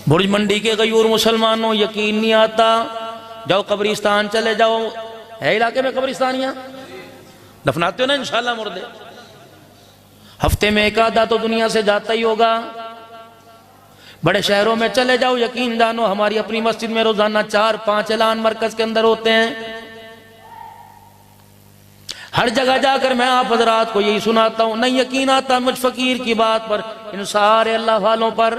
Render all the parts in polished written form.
برج منڈی کے غیور مسلمانوں یقین نہیں آتا، جاؤ قبرستان چلے جاؤ، ہے علاقے میں قبرستانیاں؟ دفناتے ہو نا انشاءاللہ مردے، ہفتے میں ایک آدھا تو دنیا سے جاتا ہی ہوگا۔ بڑے شہروں میں چلے جاؤ، یقین جانو ہماری اپنی مسجد میں روزانہ 4-5 اعلان مرکز کے اندر ہوتے ہیں۔ ہر جگہ جا کر میں آپ حضرات کو یہی سناتا ہوں، نہیں یقین آتا مجھ فقیر کی بات پر، ان سارے اللہ والوں پر،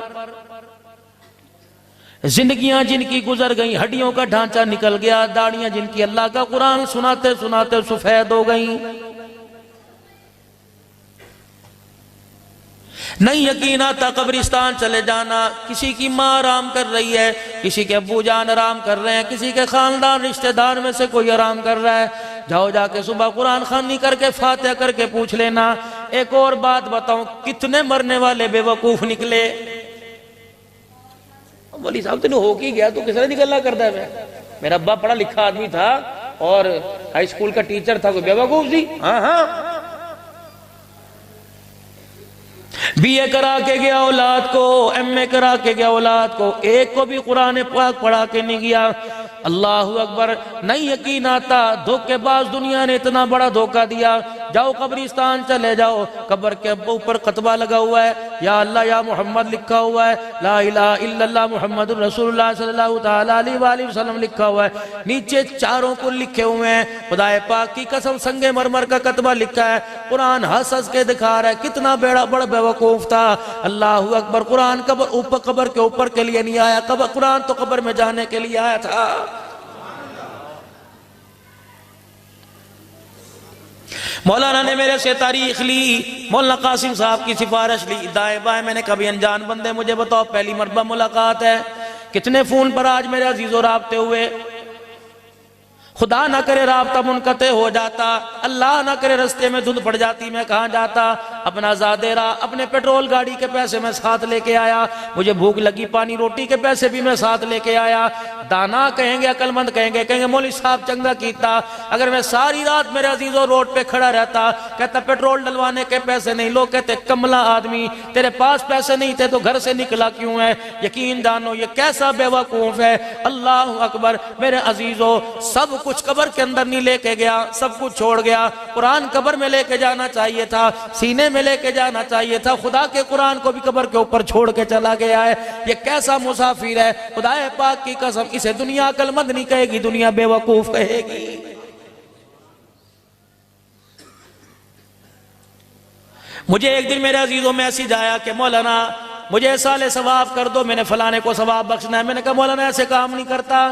زندگیاں جن کی گزر گئیں، ہڈیوں کا ڈھانچہ نکل گیا، داڑیاں جن کی اللہ کا قرآن سناتے سناتے سفید ہو گئیں۔ نہیں یقین آتا قبرستان چلے جانا، کسی کی ماں آرام کر رہی ہے، کسی کے ابو جان آرام کر رہے ہیں، کسی کے خاندان رشتہ دار میں سے کوئی آرام کر رہا ہے، جاؤ جا کے صبح قرآن خوانی کر کے فاتحہ کر کے پوچھ لینا۔ ایک اور بات بتاؤں، کتنے مرنے والے بے وقوف نکلے۔ مولی صاحب تینوں ہو کی گیا تو کس طرح نکلنا کرتا ہے؟ میرا ابا پڑھا لکھا آدمی تھا اور ہائی اسکول کا ٹیچر تھا، کوئی بے وقوف تھی؟ ہاں بی اے کرا کے گیا اولاد کو، ایم اے کرا کے گیا اولاد کو، ایک کو بھی قرآن پاک پڑھا کے نہیں گیا۔ اللہ اکبر، نہیں یقین آتا دھوکے باز دنیا نے اتنا بڑا دھوکہ دیا۔ جاؤ قبرستان چلے جاؤ، قبر کے اوپر خطبہ لگا ہوا ہے، یا اللہ یا محمد لکھا ہوا ہے، لا الہ الا اللہ محمد رسول اللہ صلی اللہ تعالیٰ علیہ وآلہ وسلم لکھا ہوا ہے، نیچے چاروں کو لکھے ہوئے ہیں، خدا پاک کی قسم سنگ مرمر کا خطبہ لکھا ہے۔ قرآن ہنس ہنس کے دکھا رہا ہے کتنا بڑا بے وقوف تھا۔ اللہ اکبر، قرآن قبر کے اوپر کے لیے نہیں آیا، قرآن تو قبر میں جانے کے لیے آیا تھا۔ مولانا نے میرے سے تاریخ لی، مولانا قاسم صاحب کی سفارش لی، دائیں بائیں میں نے کبھی انجان بندے مجھے بتاؤ پہلی مرتبہ ملاقات ہے، کتنے فون پر آج میرے عزیزوں رابطے ہوئے، خدا نہ کرے رابطہ منقطع ہو جاتا، اللہ نہ کرے رستے میں دھند پڑ جاتی، میں کہاں جاتا؟ اپنا زادیرہ، اپنے پیٹرول گاڑی کے پیسے میں ساتھ لے کے آیا، مجھے بھوک لگی پانی روٹی کے پیسے بھی میں ساتھ لے کے آیا۔ دانا کہیں گے، عقل مند کہیں گے مولوی صاحب چنگا کیتا، اگر میں ساری رات میرے عزیزوں روڈ پہ کھڑا رہتا، کہتا پیٹرول ڈلوانے کے پیسے نہیں، لوگ کہتے کملا آدمی تیرے پاس پیسے نہیں تھے تو گھر سے نکلا کیوں ہے؟ یقین جانو یہ کیسا بے وقوف ہے۔ اللہ اکبر، میرے عزیزوں سب کچھ قبر کے اندر نہیں لے کے گیا، سب کچھ چھوڑ گیا۔ قرآن قبر میں لے کے جانا چاہیے تھا، سینے میں لے کے جانا چاہیے تھا، خدا کے قرآن کو بھی قبر کے اوپر چھوڑ کے چلا گیا ہے۔ یہ کیسا مسافر ہے؟ خدا پاک کی قسم اسے دنیا عقل مند نہیں کہے گی، دنیا بے وقوف کہے گی۔ مجھے ایک دن میرے عزیزوں میسیج آیا کہ مولانا مجھے سال ثواب کر دو، میں نے فلانے کو ثواب بخشنا ہے۔ میں نے کہا مولانا ایسے کام نہیں کرتا،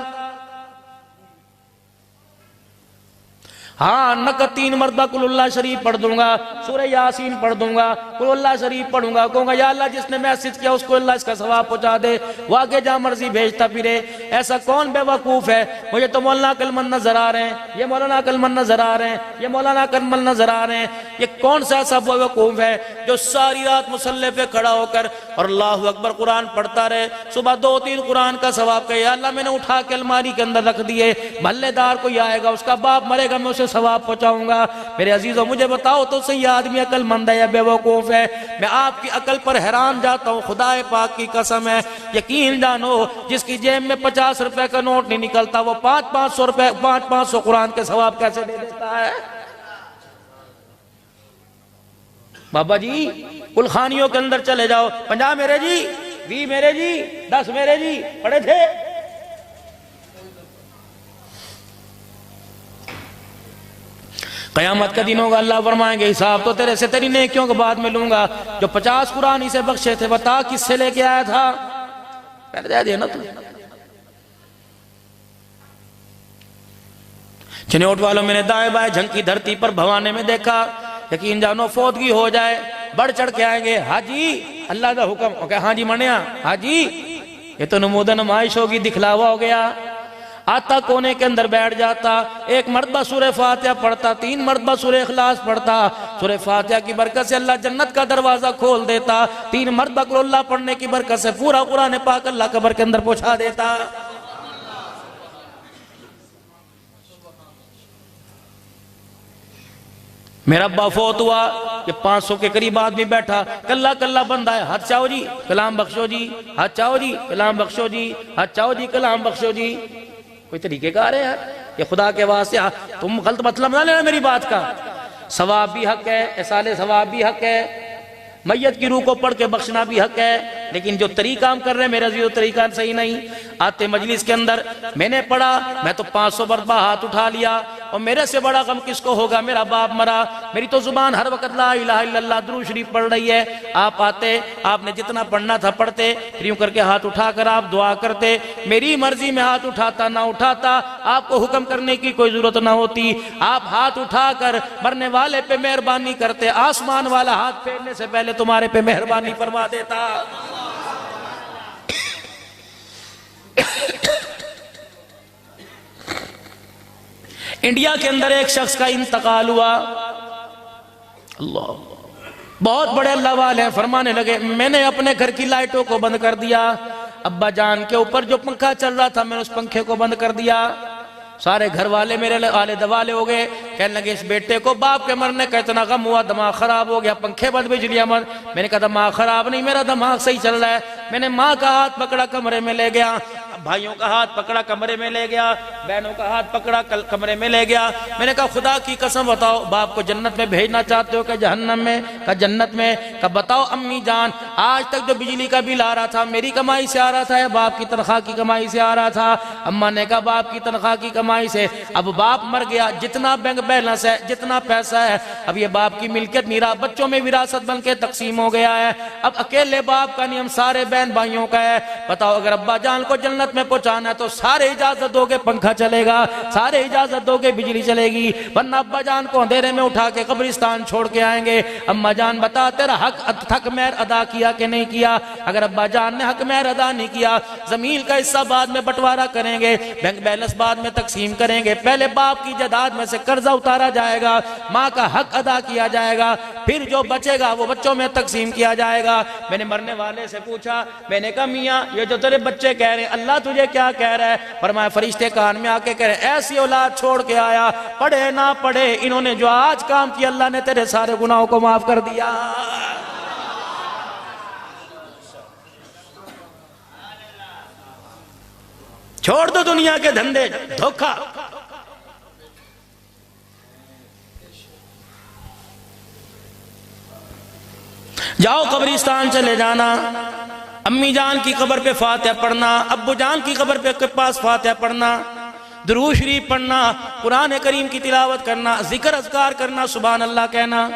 ہاں نقد 3 مرتبہ قل اللہ شریف پڑھ دوں گا، سورہ یاسین پڑھ دوں گا، قل اللہ شریف پڑھوں گا، کہوں گا یا اللہ جس نے میسج کیا اس کو اللہ اس کا ثواب پہنچا دے، وہ آگے جہاں مرضی بھیجتا پھرے۔ ایسا کون بے وقوف ہے؟ مجھے تو مولانا عقل مند نظر آ رہے ہیں، یہ مولانا عقل مند نظر آ رہے ہیں، یہ مولانا عقل مند نظر آ رہے ہیں۔ یہ کون سا ایسا بے وقوف ہے جو ساری رات مصلی پہ کھڑا ہو کر اور اللہ اکبر قرآن پڑھتا رہے، صبح 2-3 قرآن کا ثواب کہے یا اللہ میں نے اٹھا کے الماری کے اندر رکھ دیے، محلے دار کوئی آئے گا اس کا باپ مرے گا میں اسے ثواب پہنچاؤں گا۔ میرے عزیزوں مجھے بتاؤ تو صحیح آدمی عقل مند ہے یا بے وقوف ہے؟ میں آپ کی عقل پر حیران جاتا ہوں، خدا پاک کی قسم ہے۔ یقین جانو جس کی جیب میں 50 روپے کا نوٹ نہیں نکلتا وہ 500 روپے 500 قرآن کے ثواب کیسے دے دیتا ہے؟ بابا جی کل خانیوں کے اندر چلے جاؤ، 50 میرے جی، 20 میرے جی، 10 میرے جی پڑے تھے۔ قیامت کا دن ہوگا، اللہ فرمائیں گے حساب تو تیرے سے تیری نیکیوں کے بعد میں لوں گا۔ جو 50 قرآن اسے بخشے تھے بتا کس سے لے کے آیا تھا؟ پہلے دے دیا نا تو۔ چنوٹ والوں میں نے دائیں بائیں جھنکی دھرتی پر بھوانے میں دیکھا، یقین جانو فوتگی ہو جائے بڑھ چڑھ کے آئیں گے، حاجی اللہ دا حکم، اوکے ہاں جی منیا، حاجی یہ تو نمودہ نمائش ہوگی، دکھلاوا ہو گیا۔ آتا کونے کے اندر بیٹھ جاتا، ایک مرتبہ سورہ فاتحہ پڑھتا، 3 مرتبہ سورہ اخلاص پڑھتا، سورہ فاتحہ کی برکت سے اللہ جنت کا دروازہ کھول دیتا، 3 مرتبہ قل اللہ پڑھنے کی برکت سے پورا قرآن پاک اللہ قبر کے اندر پہنچا دیتا۔ میرا ابا فوت ہوا کہ 500 کے قریب آدمی بیٹھا، کلا کلا بندہ ہے، ہاتھ چاہو جی کلام بخشو جی، ہاتھ چاہو جی کلام بخشو جی، ہاتھ چاہو جی کلام بخشو جی۔ کوئی طریقے کار ہے یار یہ؟ خدا کے واسطے تم غلط مطلب نہ لینا میری بات کا، ثواب بھی حق ہے، احصال ثواب بھی حق ہے، میت کی روح کو پڑھ کے بخشنا بھی حق ہے، لیکن جو طریقہ ہم کر رہے ہیں میرا عزیزو طریقہ صحیح نہیں۔ آتے مجلس کے اندر میں نے پڑھا، میں تو 500 مرتبہ ہاتھ اٹھا لیا، اور میرے سے بڑا غم کس کو ہوگا؟ میرا باپ مرا، میری تو زبان ہر وقت لا الہ الا اللہ درود شریف پڑھ رہی ہے۔ آپ آتے، آپ نے جتنا پڑھنا تھا پڑھتے، پھر یوں کر کے ہاتھ اٹھا کر آپ دعا کرتے، میری مرضی میں ہاتھ اٹھاتا نہ اٹھاتا، آپ کو حکم کرنے کی کوئی ضرورت نہ ہوتی، آپ ہاتھ اٹھا کر مرنے والے پہ مہربانی کرتے، آسمان والا ہاتھ پھیرنے سے پہلے تمہارے پہ مہربانی فرما دیتا۔ انڈیا کے اندر ایک شخص کا انتقال ہوا، اللہ بہت بڑے اللہ والے ہیں، فرمانے لگے میں نے اپنے گھر کی لائٹوں کو بند کر دیا، ابا جان کے اوپر جو پنکھا چل رہا تھا میں نے اس پنکھے کو بند کر دیا۔ سارے گھر والے میرے آلے دوالے ہو گئے، کہنے لگے اس بیٹے کو باپ کے مرنے کا اتنا غم ہوا، دماغ خراب ہو گیا، پنکھے بند بجلیاں بند۔ میں نے کہا دماغ خراب نہیں، میرا دماغ صحیح چل رہا ہے۔ میں نے ماں کا ہاتھ پکڑا کمرے میں لے گیا، بھائیوں کا ہاتھ پکڑا کمرے میں لے گیا، بہنوں کا ہاتھ پکڑا کمرے میں لے گیا۔ میں نے کہا خدا کی قسم بتاؤ باپ کو جنت میں بھیجنا چاہتے ہو کہ جہنم میں؟ کہا جنت میں۔ کہا بتاؤ امی جان آج تک جو بجلی کا بل آ رہا تھا میری کمائی سے آ رہا تھا یا باپ کی تنخواہ کی کمائی سے آ رہا تھا؟ اماں نے کہا باپ کی تنخواہ کی کمائی سے۔ اب باپ مر گیا، جتنا بینک بیلنس ہے، جتنا پیسہ ہے، اب یہ باپ کی ملکیت نہیں رہا، بچوں میں وراثت بن کے تقسیم ہو گیا ہے۔ اب اکیلے باپ کا نہیں، ہم سارے بہن بھائیوں کا ہے۔ بتاؤ اگر ابا جان کو جنت میں پہنچانا ہے تو سارے اجازت دو گے پنکھا چلے گا، سارے اجازت دو گے بجلی چلے گی، ورنہ ابا جان کو اندھیرے میں اٹھا کے قبرستان چھوڑ کے آئیں گے۔ اما جان بتا تیرا حق مہر ادا کیا کہ نہیں کیا؟ اگر ابا جان نے حق مہر ادا نہیں کیا، زمین کا حصہ بعد میں بٹوارا کریں گے، بینک بیلنس بعد میں تقسیم کریں گے، پہلے باپ کی جائیداد میں سے قرضہ اتارا جائے گا، ماں کا حق ادا کیا جائے گا، پھر جو بچے گا وہ بچوں میں تقسیم کیا جائے گا۔ میں نے مرنے والے سے پوچھا، میں نے کہا میاں یہ جو تیرے بچے کہہ رہے ہیں اللہ تجھے کیا کہہ رہا ہے؟ فرمایا فرشتے کان میں آ کے کہہ رہے ایسی اولاد چھوڑ کے آیا، پڑھے نہ پڑھے انہوں نے جو آج کام کیا اللہ نے تیرے سارے گناہوں کو معاف کر دیا۔ چھوڑ دو دنیا کے دھندے، دھوکہ۔ جاؤ قبرستان چلے جانا، امی جان کی قبر پہ فاتحہ پڑھنا، ابو جان کی قبر پہ پاس فاتحہ پڑھنا، درود شریف پڑھنا، قرآن کریم کی تلاوت کرنا، ذکر اذکار کرنا، سبحان اللہ کہنا۔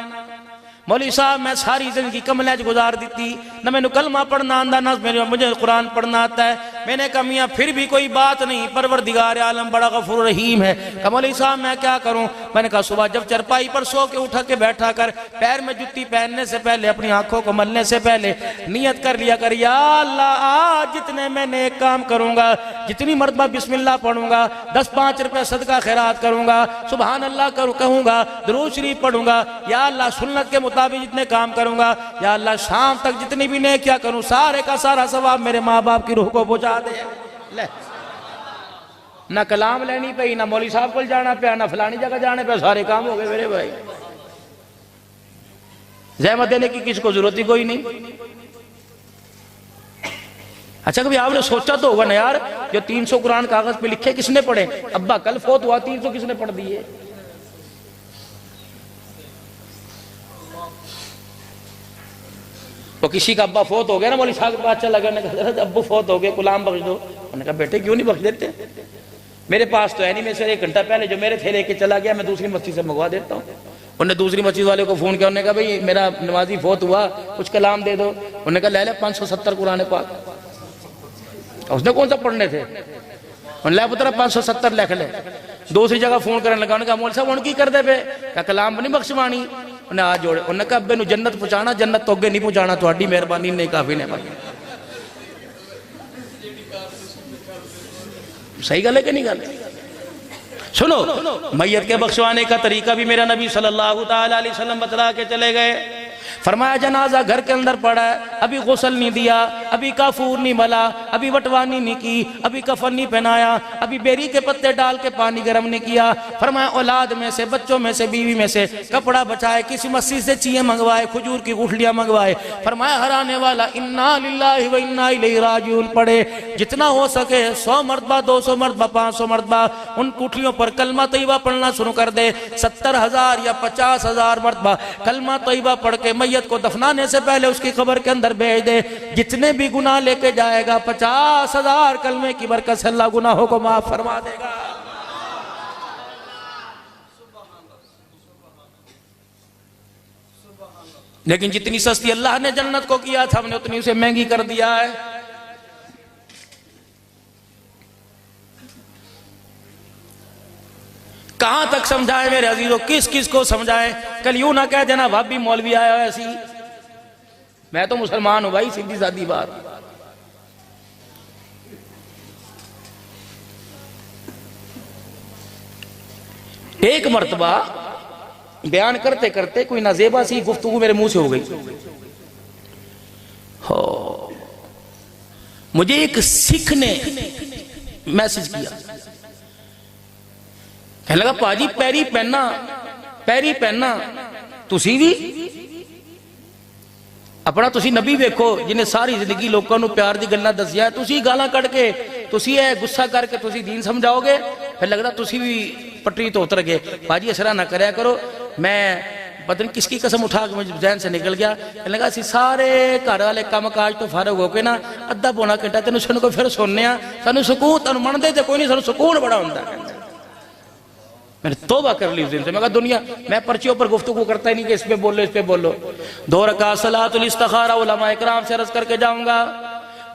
مولوی صاحب میں ساری زندگی کملیج گزار دیتی، نہ میں نے کلمہ پڑھنا آندہ نہ مجھے قرآن پڑھنا آتا ہے۔ میں نے کہا میاں پھر بھی کوئی بات نہیں، پروردگار عالم بڑا غفور رحیم ہے۔ کہا مولوی صاحب میں کیا کروں؟ میں نے کہا صبح جب چرپائی پر سو کے اٹھا کے بیٹھا کر، پیر میں جتی پہننے سے پہلے، اپنی آنکھوں کو ملنے سے پہلے نیت کر لیا کر یا اللہ آج جتنے میں نے ایک کام کروں گا، جتنی مرتبہ بسم اللہ پڑھوں گا، 10-5 روپے صدقہ خیرات کروں گا، سبحان اللہ کہوں گا، درود شریف پڑھوں گا، یا اللہ سنت کے مطابق جتنے کام کروں گا، یا اللہ شام تک جتنی بھی نیکیاں کروں سارے کا سارا ثواب میرے ماں باپ کی روح کو پہنچا دے۔ لے نہ کلام لینی پہ، نہ مولوی صاحب کو جانا پہ، نہ فلانی جگہ جانے پہ، سارے کام ہو گئے میرے بھائی۔ زحمت دینے کی کس کو ضرورت ہی کوئی نہیں۔ اچھا کبھی آپ نے سوچا تو ہوگا نا یار جو 300 قرآن کاغذ پہ لکھے کس نے پڑھے؟ ابا کل فوت ہوا 300 کس نے پڑھ دیے؟ تو کسی کا ابا فوت ہو گیا نا، مولوی صاحب کے پاس چلا گیا، انہوں نے کہا ابو فوت ہو گئے کلام بخش دو۔ انہوں نے کہا بیٹے کیوں نہیں بخش دیتے؟ میرے پاس تو ہے نہیں، میں سے 1 گھنٹہ پہلے جو میرے تھے لے کے چلا گیا، میں دوسری مسجد سے منگوا دیتا ہوں۔ انہوں نے دوسری مسجد والے کو فون کیا، انہوں نے کہا بھئی میرا نمازی فوت ہوا کچھ کلام دے دو۔ انہوں نے کہا لے لے 570 قرآن پاک۔ اس نے کون سا پڑھنے تھے؟ انہوں نے لے پترہ 570 لکھ لے۔ دوسری جگہ فون کرنے لگا، انہوں نے کہا مول صاحب ان کی کر دے بے، کہا کلام نہیں بخشوانی۔ انہوں نے آج جوڑے، انہوں نے کہا ابے نو جنت پہنچانا، جنت تو اگے نہیں پہنچانا، تو اڈی مہربانی نہیں کافی نے باقی۔ صحیح گل ہے کہ نہیں گل؟ سنو میت کے بخشوانے کا طریقہ بھی میرا نبی صلی اللہ علیہ وسلم بتلا کے چلے گئے۔ فرمایا جنازہ گھر کے اندر پڑا ہے، ابھی غسل نہیں دیا، ابھی کافور نہیں ملا، ابھی وٹوانی نہیں کی، ابھی کفن نہیں پہنایا، ابھی بیری کے پتے ڈال کے پانی گرم نہیں کیا۔ فرمایا اولاد میں سے، بچوں میں سے، بیوی میں سے کپڑا بچائے، کسی مسجد سے چیئیں منگوائے، کھجور کی گٹھلیاں منگوائے۔ فرمایا ہر آنے والا انا للہ و انا الیہ راجعون پڑھے، جتنا ہو سکے 100 مرتبہ، 200 مرتبہ، 500 مرتبہ ان گٹھلیوں پر کلمہ طیبہ پڑھنا شروع کر دے۔ 70,000 یا 50,000 مرتبہ کلمہ طیبہ پڑھ کے میت کو دفنانے سے پہلے اس کی قبر کے اندر بھیج دے۔ جتنے بھی گناہ لے کے جائے گا 50,000 کلمے کی برکت سے اللہ گناہوں کو معاف فرما دے گا۔ لیکن جتنی سستی اللہ نے جنت کو کیا تھا، ہم نے اتنی اسے مہنگی کر دیا ہے۔ کہاں تک سمجھائے میرے عزیزوں، کس کس کو سمجھائے؟ کل یوں نہ کہہ دینا بھابی مولوی آیا ہے ایسی، میں تو مسلمان ہوں بھائی، سیدھی سادھی بات۔ ایک مرتبہ بیان کرتے کرتے کوئی نازیبہ سی گفتگو میرے منہ سے ہو گئی، مجھے ایک سکھ نے میسج کیا، کہنے لگا پاجی پیری پہننا تسی بھی اپنا تسی نبی ویکھو جنہیں ساری زندگی لوگوں نے پیار دی گلاں دسیا ہے، تسی گالاں کٹ کے تسی ہے غصہ کر کے تسی دین سمجھاؤ گے، پھر لگتا تسی بھی پٹری تو اتر گئے۔ پاجی اسرا نہ کریا کرو، میں پتہ نہیں کس کی قسم اٹھا کے مجھے ذہن سے نکل گیا، کہنے لگا اسی سارے گھر والے کام کاج تو فارغ ہو کے نا ادھا پونا گھنٹہ تینوں سن کو پھر سننے آ، سانو سکون تانوں منتے تے کوئی نہیں، سانو سکون بڑا ہوندا ہے۔ میں نے توبہ کر لی اس دن سے، میں کہا دنیا میں پرچیوں پر گفتگو کرتا ہی نہیں کہ اس پہ بولو اس پہ بولو۔ 2 رکعت صلاۃ الاستخارہ علماء اکرام سے عرض کر کے جاؤں گا،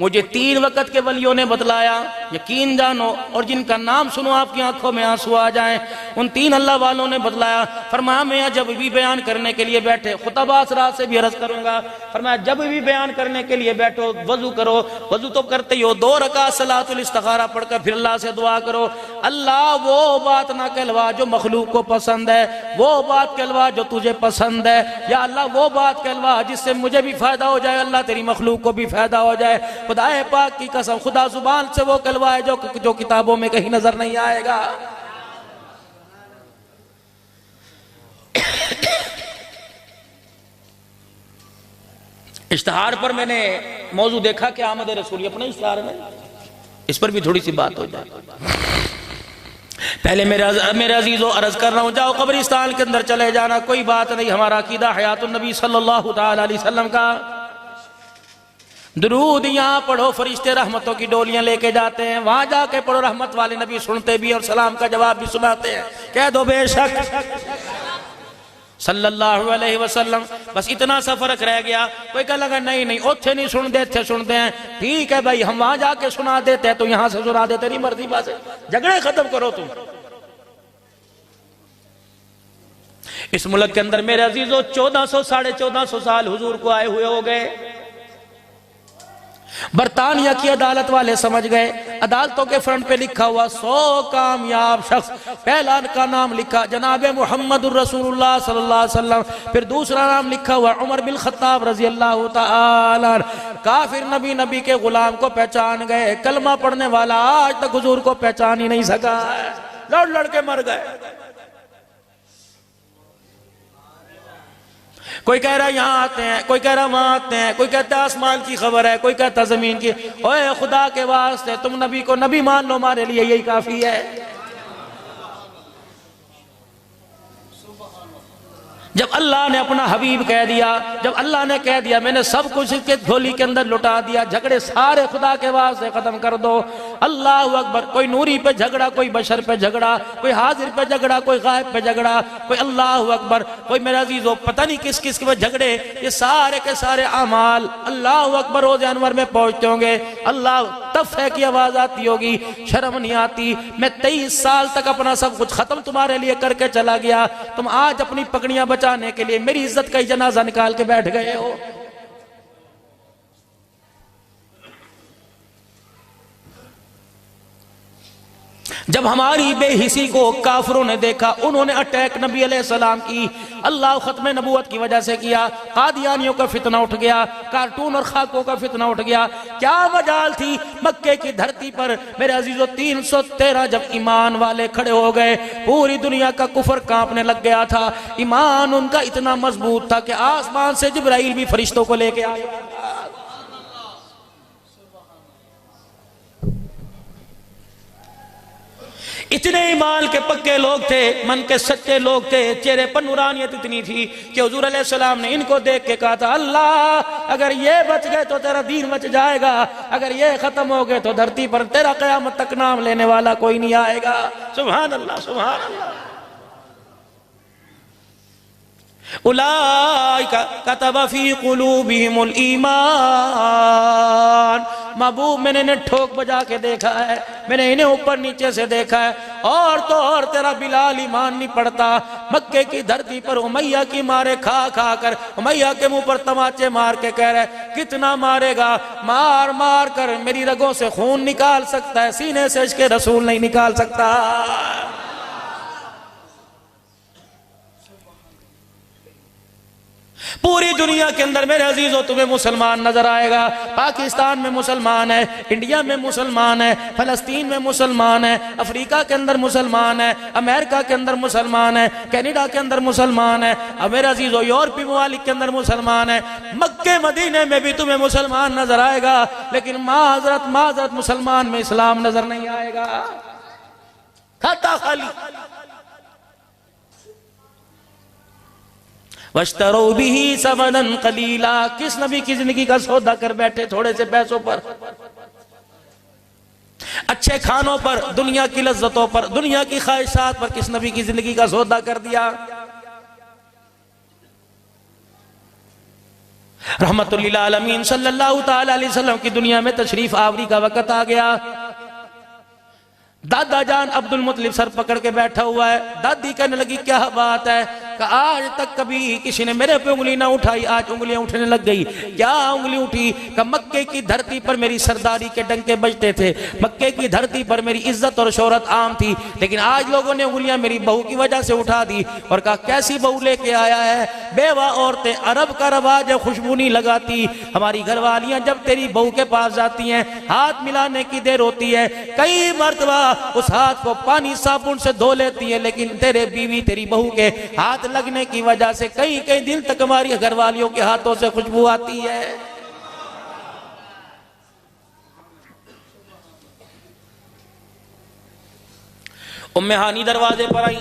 مجھے 3 وقت کے ولیوں نے بتلایا، یقین جانو، اور جن کا نام سنو آپ کی آنکھوں میں آنسو آ جائیں، ان 3 اللہ والوں نے بتلایا۔ فرمایا میں جب بھی بیان کرنے کے لیے بیٹھے، خطبہ اثرات سے بھی عرض کروں گا، فرمایا جب بھی بیان کرنے کے لیے بیٹھو وضو کرو، وضو تو کرتے ہی ہو، 2 رکعت صلاۃ الاستخارہ پڑھ کر پھر اللہ سے دعا کرو، اللہ وہ بات نہ کہلوا جو مخلوق کو پسند ہے، وہ بات کہلوا جو تجھے پسند ہے، یا اللہ وہ بات کہلوا جس سے مجھے بھی فائدہ ہو جائے، اللہ تیری مخلوق کو بھی فائدہ ہو جائے۔ خدا پاک کی قسم، خدا زبان سے وہ کہلوائے جو کتابوں میں کہیں نظر نہیں آئے گا۔ اشتہار پر میں نے موضوع دیکھا کہ آمد رسول، اپنے اشتہار میں اس پر بھی تھوڑی سی بات ہو جائے۔ پہلے میرے عزیزو عرض کر رہا ہوں، جاؤ قبرستان کے اندر چلے جانا، کوئی بات نہیں، ہمارا عقیدہ حیات النبی صلی اللہ تعالی علیہ وسلم کا، درود یہاں پڑھو فرشتے رحمتوں کی ڈولیاں لے کے جاتے ہیں، وہاں جا کے پڑھو رحمت والے نبی سنتے بھی اور سلام کا جواب بھی سناتے ہیں، کہہ دو بے شک صلی اللہ علیہ وسلم۔ بس اتنا سا فرق رہ گیا، کوئی کہا لگا نہیں اوتھے نہیں سن دے تھے سنتے ہیں، ٹھیک ہے بھائی ہم وہاں جا کے سنا دیتے ہیں تو یہاں سے سنا دیتے، نہیں مرضی بات ہے، جھگڑے ختم کرو تم۔ اس ملک کے اندر میرے عزیزو 1400 ساڑھے 1400 سال حضور کو آئے ہوئے ہو گئے۔ برطانیہ کی عدالت والے سمجھ گئے، عدالتوں کے فرنٹ پہ لکھا ہوا 100 کامیاب شخص، پہلا کا نام لکھا جناب محمد الرسول اللہ صلی اللہ علیہ وسلم، پھر دوسرا نام لکھا ہوا عمر بن خطاب رضی اللہ تعالی، کافر نبی کے غلام کو پہچان گئے، کلمہ پڑھنے والا آج تک حضور کو پہچان ہی نہیں سکا، لڑ کے مر گئے۔ کوئی کہہ رہا یہاں آتے ہیں، کوئی کہہ رہا وہاں آتے ہیں، کوئی کہتا ہے آسمان کی خبر ہے، کوئی کہتا زمین کی، اوے خدا کے واسطے تم نبی کو نبی مان لو، ہمارے لیے یہی کافی ہے۔ جب اللہ نے اپنا حبیب کہہ دیا، جب اللہ نے کہہ دیا میں نے سب کچھ اس کے جھولی کے اندر لٹا دیا، جھگڑے سارے خدا کے واسطے ختم کر دو، اللہ اکبر۔ کوئی نوری پہ جھگڑا، کوئی بشر پہ جھگڑا، کوئی حاضر پہ جھگڑا، کوئی غائب پہ جھگڑا، کوئی اللہ اکبر، کوئی میرا عزیزو پتہ نہیں کس کس کے جھگڑے، یہ سارے کے سارے اعمال اللہ اکبر روز انور میں پہنچتے ہوں گے، اللہ تفہ کی آواز آتی ہوگی، شرم نہیں آتی، میں 23 سال تک اپنا سب کچھ ختم تمہارے لیے کر کے چلا گیا، تم آج اپنی پکڑیاں بچانے کے لیے میری عزت کا ہی جنازہ نکال کے بیٹھ گئے ہو۔ جب ہماری بے حسی کو کافروں نے دیکھا، انہوں نے اٹیک نبی علیہ السلام کی اللہ ختم نبوت کی وجہ سے کیا، قادیانیوں کا فتنہ اٹھ گیا، کارٹون اور خاکوں کا فتنہ اٹھ گیا۔ کیا مجال تھی مکے کی دھرتی پر میرے عزیزو، 313 جب ایمان والے کھڑے ہو گئے، پوری دنیا کا کفر کانپنے لگ گیا تھا۔ ایمان ان کا اتنا مضبوط تھا کہ آسمان سے جبرائیل بھی فرشتوں کو لے کے آئے۔ اتنے ایمان کے پکے لوگ تھے، من کے سچے لوگ تھے، چہرے پر نورانیت اتنی تھی کہ حضور علیہ السلام نے ان کو دیکھ کے کہا تھا، اللہ اگر یہ بچ گئے تو تیرا دین بچ جائے گا، اگر یہ ختم ہو گئے تو دھرتی پر تیرا قیامت تک نام لینے والا کوئی نہیں آئے گا۔ سبحان اللہ، سبحان اللہ۔ اولئک کتب فی قلوبہم الایمان۔ محبوب میں نے انہیں ٹھوک بجا کے دیکھا ہے، میں نے انہیں اوپر نیچے سے دیکھا ہے، اور تو اور تیرا بلال ایمان نہیں پڑتا۔ مکے کی دھرتی پر امیہ کی مارے کھا کھا کر امیہ کے منہ پر تماچے مار کے کہہ رہے کتنا مارے گا، مار مار کر میری رگوں سے خون نکال سکتا ہے، سینے سے عشق رسول نہیں نکال سکتا۔ پوری دنیا کے اندر میرے عزیزو تمہیں مسلمان نظر آئے گا، پاکستان میں مسلمان ہے، انڈیا میں مسلمان ہے، فلسطین میں مسلمان ہے، افریقہ کے اندر مسلمان ہے، امریکہ کے اندر مسلمان ہے، کینیڈا کے اندر مسلمان ہے، اب میرے عزیزو یورپی ممالک کے اندر مسلمان ہے، مکہ مدینے میں بھی تمہیں مسلمان نظر آئے گا، لیکن معذرت مسلمان میں اسلام نظر نہیں آئے گا، کھاتا خالی۔ وَاشْتَرَوْا بِهِ ثَمَنًا قَلِيلًا۔ کس نبی کی زندگی کا سودا کر بیٹھے تھوڑے سے پیسوں پر، اچھے کھانوں پر، دنیا کی لذتوں پر، دنیا کی خواہشات پر کس نبی کی زندگی کا سودا کر دیا؟ رحمت للعالمین صلی اللہ تعالی علیہ وسلم کی دنیا میں تشریف آوری کا وقت آ گیا۔ دادا جان عبد المطلب سر پکڑ کے بیٹھا ہوا ہے، دادی کہنے لگی کیا بات ہے؟ کہ آج تک کبھی کسی نے میرے پہ انگلی نہ اٹھائی، آج انگلیاں اٹھنے لگ گئی۔ کیا انگلی اٹھی؟ کہ مکے کی دھرتی پر میری سرداری کے ڈنکے بجتے تھے، مکے کی دھرتی پر میری عزت اور شہرت عام تھی، لیکن آج لوگوں نے انگلیاں میری بہو کی وجہ سے اٹھا دی، اور کہا کیسی بہو لے کے آیا ہے؟ بیوہ عورتیں، عرب کا رواج ہے خوشبو نہیں لگاتی، ہماری گھر والیاں جب تیری بہو کے پاس جاتی ہیں ہاتھ ملانے کی دیر ہوتی ہے، کئی مرتبہ اس ہاتھ کو پانی صابن سے دھو لیتی ہے، لیکن تیرے بیوی تیری بہو کے ہاتھ لگنے کی وجہ سے کئی دن تک ہماری گھر والیوں کے ہاتھوں سے خوشبو آتی ہے۔ ام ہانی دروازے پر آئی،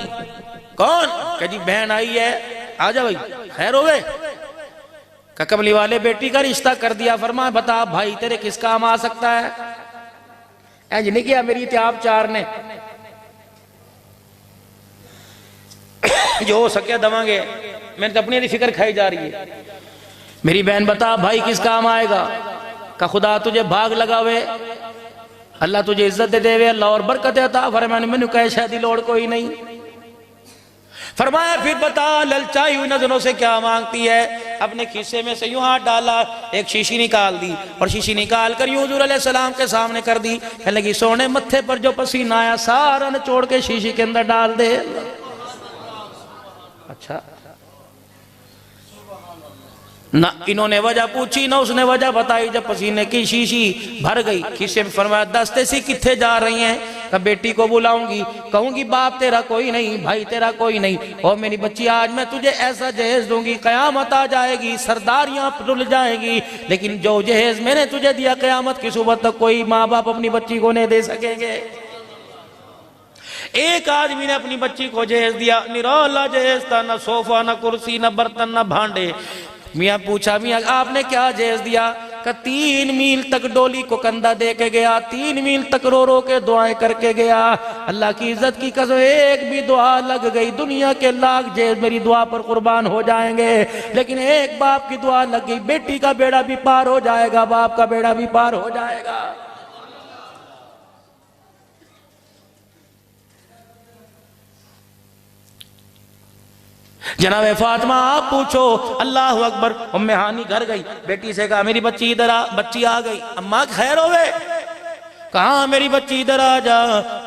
کون؟ کہ جی بہن آئی ہے، آجا بھائی خیر ہوئے؟ کہ کملی والے بیٹی کا رشتہ کر دیا، فرمایا بتا بھائی تیرے کس کام آ سکتا ہے؟ اینج نہیں کیا میری تیاب چار نے، جو ہو سکے دماں گے، میں نے اپنی فکر کھائی جا رہی ہے۔ میری بہن بتا بھائی کس کام آئے گا؟ کہ خدا تجھے بھاگ لگاوے، اللہ تجھے عزت دے دے، اللہ اور برکت عطا فرمائے، میں نے کہا شاید لوڑ کوئی نہیں۔ فرمایا پھر بتا للچائی ہوئی نظروں سے کیا مانگتی ہے؟ اپنے کھیسے میں سے یوں ہاتھ ڈالا، ایک شیشی نکال دی، اور شیشی نکال کر یوں حضور علیہ السلام کے سامنے کر دی، کہنے لگی سونے متھے پر جو پسینہ آیا سارا نچوڑ کے شیشی کے اندر ڈال دے۔ اچھا نہ انہوں نے وجہ پوچھی نہ اس نے وجہ بتائی، جب پسینے کی شیشی بھر گئی کھیسے میں، فرمایا دستے سی کتھے جا رہی ہیں؟ کہ بیٹی کو بلاؤں گی، کہوں گی باپ تیرا کوئی نہیں، بھائی تیرا کوئی نہیں، اور میری بچی آج میں تجھے ایسا جہیز دوں گی قیامت آ جائے گی، سرداریاں رل جائیں گی، لیکن جو جہیز میں نے تجھے دیا قیامت کی صبح تک کوئی ماں باپ اپنی بچی کو نہیں دے سکیں گے۔ ایک آدمی نے اپنی بچی کو جہیز دیا، نرالا جہیز تھا، نہ صوفہ نہ کرسی نہ برتن نہ بھانڈے۔ میاں پوچھا میاں آپ نے کیا جہیز دیا؟ کہ 3 میل تک ڈولی کو کندھا دے کے گیا، 3 میل تک رو رو کے دعائیں کر کے گیا، اللہ کی عزت کی قسم ایک بھی دعا لگ گئی، دنیا کے لاکھ جہیز میری دعا پر قربان ہو جائیں گے، لیکن ایک باپ کی دعا لگ گئی، بیٹی کا بیڑا بھی پار ہو جائے گا، باپ کا بیڑا بھی پار ہو جائے گا۔ جناب فاطمہ آپ پوچھو، اللہ اکبر۔ ام ہانی گھر گئی، بیٹی سے کہا میری بچی ادھر آ، بچی آ گئی، اماں خیر ہوئے؟ کہاں میری بچی ادھر آ جا،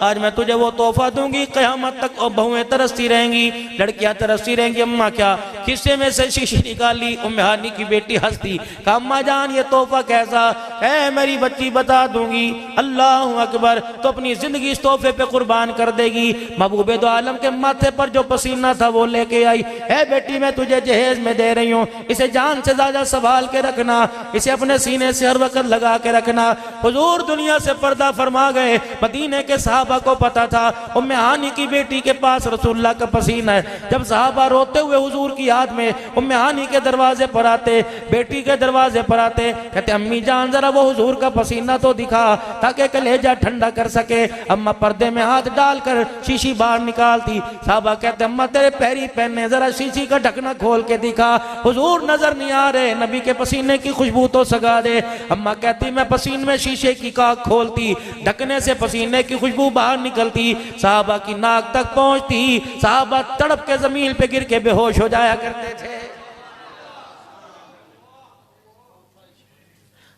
آج میں تجھے وہ تحفہ دوں گی، قیامت تک اور بہویں ترستی رہیں گی، لڑکیاں ترستی رہیں گی۔ اماں کیا؟ کسے میں سے شیشی نکالی، ام ہانی کی بیٹی ہنستی، کہا اماں جان یہ تحفہ کیسا ہے؟ میری بچی بتا دوں گی۔ اللہ اکبر، تو اپنی زندگی اس تحفے پہ قربان کر دے گی۔ محبوب دو عالم کے ماتھے پر جو پسینہ تھا وہ لے کے آئی، اے بیٹی میں تجھے جہیز میں دے رہی ہوں، اسے جان سے زیادہ سنبھال کے رکھنا، اسے اپنے سینے سے ہر وقت لگا کے رکھنا۔ حضور دنیا سے پردہ فرما گئے، مدینے کے صحابہ کو پتا تھا ام ہانی کی بیٹی کے پاس رسول اللہ کا پسینہ ہے۔ جب صحابہ روتے ہوئے حضور کی یاد میں ام ہانی کے دروازے پر آتے، بیٹی کے دروازے پر آتے، کہتے امی جان ذرا وہ حضور کا پسینہ تو دکھا تاکہ کلیجہ ٹھنڈا کر سکے۔ اماں پردے میں ہاتھ ڈال کر شیشی باہر نکالتی، صحابہ کہتے اماں تیرے پیری پہنے، ذرا شیشی کا ڈھکنا کھول کے دکھا۔ حضور نظر نہیں آ رہے، نبی کے پسینے کی خوشبو تو سگا دے۔ اماں کہتی میں پسینے میں شیشے کی کاک کھولتی، ڈھکنے سے پسینے کی خوشبو باہر نکلتی، صحابہ کی ناک تک پہنچتی، صحابہ تڑپ کے زمین پہ گر کے بے ہوش ہو جایا کرتے تھے۔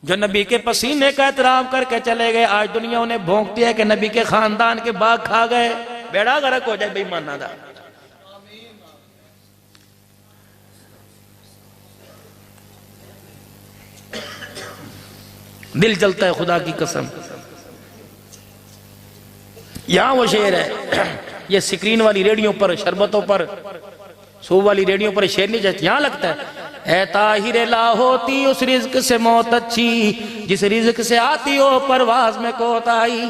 جو نبی کے پسینے کا احترام کر کے چلے گئے، آج دنیا انہیں بھونکتی ہے کہ نبی کے خاندان کے باغ کھا گئے، بیڑا غرق ہو جائے بے ایمان نادا۔ دل جلتا ہے خدا کی قسم۔ یہاں وہ شعر ہے، یہ سکرین والی ریڈیوں پر، شربتوں پر، صوب والی ریڈیوں پر شعر نہیں جاتی، یہاں لگتا ہے اے طاہر لا ہوتی اس رزق سے موت اچھی، جس رزق سے آتی ہو پرواز میں کوتاہی۔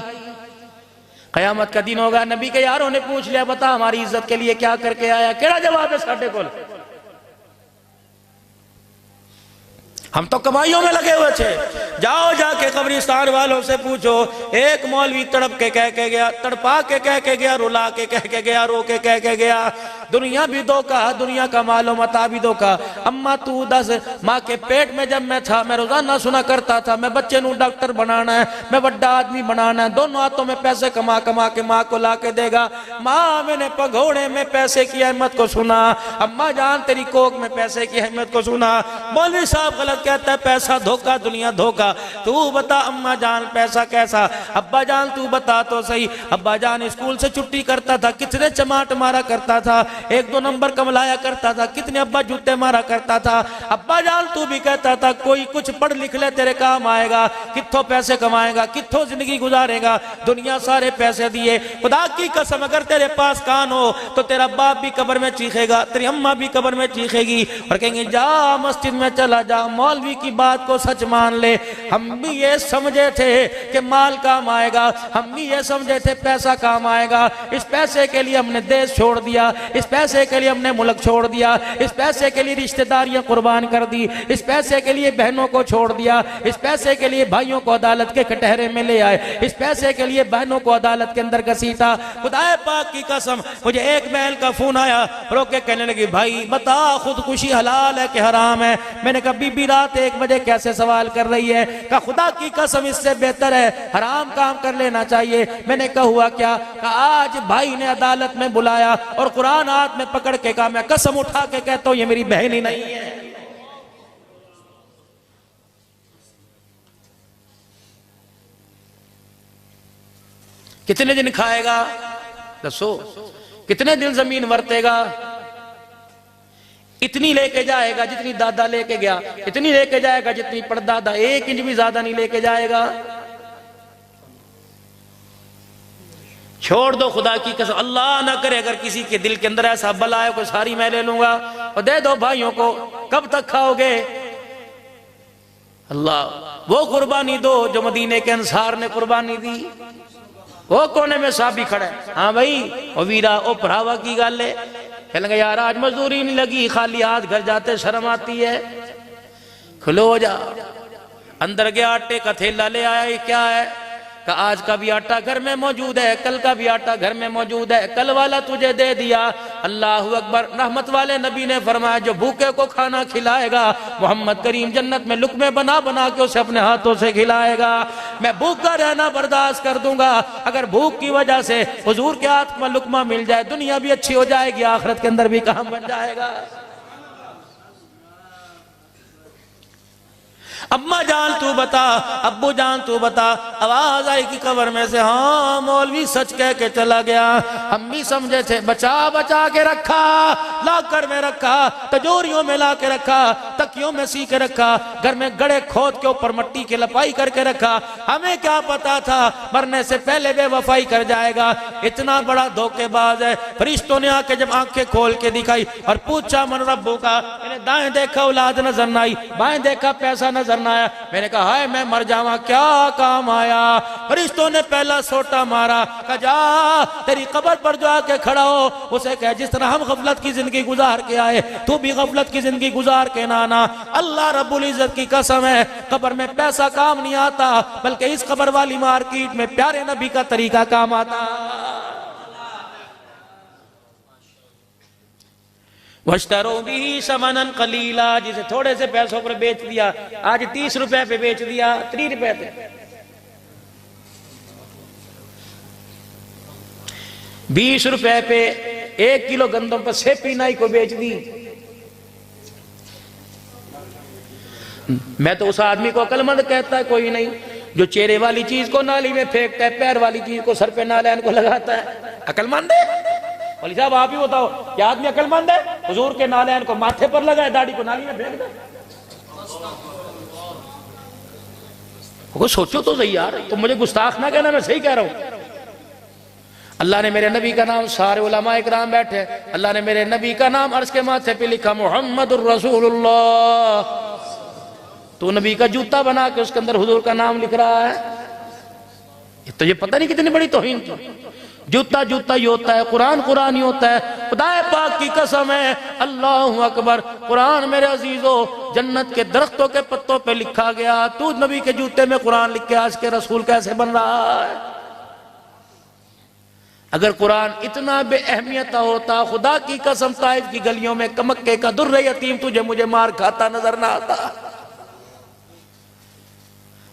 قیامت کا دن ہوگا، نبی کے یاروں نے پوچھ لیا بتا ہماری عزت کے لیے کیا کر کے آیا، کیڑا جواب ہے ساڈے کول؟ ہم تو کمائیوں میں لگے ہوئے تھے۔ جاؤ جا کے قبرستان والوں سے پوچھو، ایک مولوی تڑپ کے کہہ کے گیا، تڑپا کے کہہ کے گیا، رلا کے کہہ کے گیا، رو کے کہہ کے گیا، دنیا بھی دھوکا، دنیا کا مال و متاع بھی دھوکا۔ اماں تو دس، ماں کے پیٹ میں جب میں تھا میں روزانہ سنا کرتا تھا میں بچے نو ڈاکٹر بنانا ہے، میں بڑا آدمی بنانا ہے، دونوں ہاتھوں میں پیسے کما کما کے ماں کو لا کے دے گا۔ ماں میں نے پگھوڑے میں پیسے کی اہمیت کو سنا، اماں جان تیری کوک میں پیسے کی اہمیت کو سنا۔ مولوی صاحب غلط کہتا ہے پیسہ دھوکا، دنیا دھوکا، تو بتا اماں جان پیسہ کیسا؟ ابا جان تو بتا تو صحیح، ابا جان اسکول سے چھٹی کرتا تھا کتنے چماٹ مارا کرتا تھا، 1-2 نمبر کم لایا کرتا تھا، کتنے ابا جوتے مارا کرتا تھا۔ ابا جان تو بھی کہتا تھا کوئی کچھ پڑھ لکھ لے تیرے کام آئے گا، کتھوں پیسے کمائے گا، کتھوں زندگی گزارے گا، دنیا سارے پیسے دیے۔ خدا کی قسم اگر تیرے پاس کان ہو تو تیرا باپ بھی قبر میں چیخے گا، تیری اماں بھی قبر میں چیخے گی اور کہیں گے جا مسجد میں چلا جا، مولوی کی بات کو سچ مان لے۔ ہم بھی یہ سمجھے تھے کہ مال کام آئے گا، ہم بھی یہ سمجھے تھے پیسہ کام آئے گا، اس پیسے کے لیے ہم نے دیش چھوڑ دیا، اس پیسے کے لیے ہم نے ملک چھوڑ دیا، اس پیسے کے لیے رشتہ داریاں قربان کر دی، اس پیسے کے لیے بہنوں کو چھوڑ دیا، اس پیسے کے لیے بھائیوں کو عدالت کے کٹہرے میں لے آئے، اس پیسے کے لیے بہنوں کو عدالت کے اندر گھسیٹا۔ خدا پاک کی قسم مجھے ایک بہن کا فون آیا، رو کے کہنے لگی بھائی بتا خودکشی حلال ہے کہ حرام ہے؟ میں نے کہا بی بی رات 1 بجے کیسے سوال کر رہی ہے؟ کہا خدا کی قسم اس سے بہتر ہے حرام کام کر لینا چاہیے۔ میں نے کہا ہوا کیا؟ کہا آج بھائی نے عدالت میں بلایا اور قرآن ہاتھ میں پکڑ کے کہا میں قسم اٹھا کے کہتا ہوں یہ میری بہن ہی نہیں ہے۔ کتنے دن کھائے گا؟ دسو کتنے دن زمین ورتے گا؟ اتنی لے کے جائے گا جتنی دادا لے کے گیا، اتنی لے کے جائے گا جتنی پردادا، 1 انچ بھی زیادہ نہیں لے کے جائے گا۔ چھوڑ دو خدا کی قسم، اللہ نہ کرے اگر کسی کے دل کے اندر ایسا بلا ہے کوئی ساری میں لے لوں گا اور دے دو بھائیوں کو، کب تک کھاؤ گے؟ اللہ وہ قربانی دو جو مدینے کے انصار نے قربانی دی۔ وہ کونے میں صحابی کھڑا ہے، ہاں بھائی او ویرا او پراوا کی گل ہے، کہنے لگا یار آج مزدوری نہیں لگی، خالی ہاتھ گھر جاتے شرم آتی ہے، کھلو جا۔ اندر گیا آٹے کا تھیلا لے آیا، یہ کیا ہے؟ کہ آج کا بھی آٹا گھر میں موجود ہے، کل کا بھی آٹا گھر میں موجود ہے، کل والا تجھے دے دیا۔ اللہ اکبر۔ رحمت والے نبی نے فرمایا جو بھوکے کو کھانا کھلائے گا محمد کریم جنت میں لقمے بنا بنا کے اسے اپنے ہاتھوں سے کھلائے گا۔ میں بھوکا رہنا برداشت کر دوں گا اگر بھوک کی وجہ سے حضور کے ہاتھ میں لقمہ مل جائے، دنیا بھی اچھی ہو جائے گی، آخرت کے اندر بھی کام بن جائے گا۔ اماں جان تو بتا، ابو جان تو بتا۔ آواز آئی کہ قبر میں سے ہاں مولوی سچ کہہ کے چلا گیا۔ ہم بھی سمجھے تھے بچا بچا کے رکھا، لاکر میں رکھا، تجوریوں میں لا کے رکھا، تکیوں میں سی کے رکھا، گھر میں گڑے کھود کے اوپر مٹی کی لپائی کر کے رکھا۔ ہمیں کیا پتا تھا مرنے سے پہلے بے وفائی کر جائے گا۔ اتنا بڑا دھوکے باز ہے۔ فرشتوں نے آ کے جب آنکھیں کھول کے دکھائی اور پوچھا من ربو کا، میں نے دائیں دیکھا اولاد نظر نہ آئی، بائیں دیکھا پیسہ نظر نہ آیا۔ میں نے کہا ہائے میں مر جاواں کیا کام آیا۔ فرشتوں نے پہلا سوٹا مارا، کہا جا تیری قبر پر جو آ کے کھڑا ہو اسے کہہ جس طرح ہم غفلت کی زندگی گزار کے آئے تو بھی غفلت کی زندگی گزار کے نہ آنا۔ اللہ رب العزت کی قسم ہے قبر میں پیسہ کام نہیں آتا، بلکہ اس قبر والی مارکیٹ میں پیارے نبی کا طریقہ کام آتا۔ وَاشْتَرُوا بِهِ ثَمَنًا قَلِيلًا، جسے تھوڑے سے پیسوں پر بیچ دیا، آج 30 روپے پہ بیچ دیا، 30 روپے پہ 20 روپے پہ 1 کلو گندم پر سیپی نائی کو بیچ دی۔ میں تو اس آدمی کو عقل مند کہتا ہے کوئی نہیں جو چہرے والی چیز کو نالی میں پھینکتا ہے، پیر والی چیز کو سر پہ نالین کو لگاتا ہے۔ عقل مند ہے؟ ولی صاحب آپ ہی بتاؤ کیا آدمی عقل مند ہے؟ حضور کے نالین کو ماتھے پر لگائے، داڑھی کو نالی میں پھینک دے۔ وہ سوچو تو صحیح یار، تم مجھے گستاخ نہ کہنا، میں صحیح کہہ رہا ہوں۔ اللہ نے میرے نبی کا نام، سارے علماء اکرام بیٹھے، اللہ نے میرے نبی کا نام عرش کے ماتھے پہ لکھا محمد الرسول اللہ۔ تو نبی کا جوتا بنا کے اس کے اندر حضور کا نام لکھ رہا ہے۔ تو یہ پتہ نہیں کتنی بڑی توہین کی۔ جوتا جوتا ہی ہوتا ہے، قرآن قرآن ہی ہوتا ہے۔ خدا پاک کی قسم ہے، اللہ اکبر، قرآن میرے عزیزو جنت کے درختوں کے پتوں پہ لکھا گیا، تو نبی کے جوتے میں قرآن لکھ کے آج کے رسول کیسے بن رہا ہے؟ اگر قرآن اتنا بے اہمیت ہوتا، خدا کی قسم طائف کی گلیوں میں کمکے کا در یتیم تجھے مجھے مار کھاتا نظر نہ آتا۔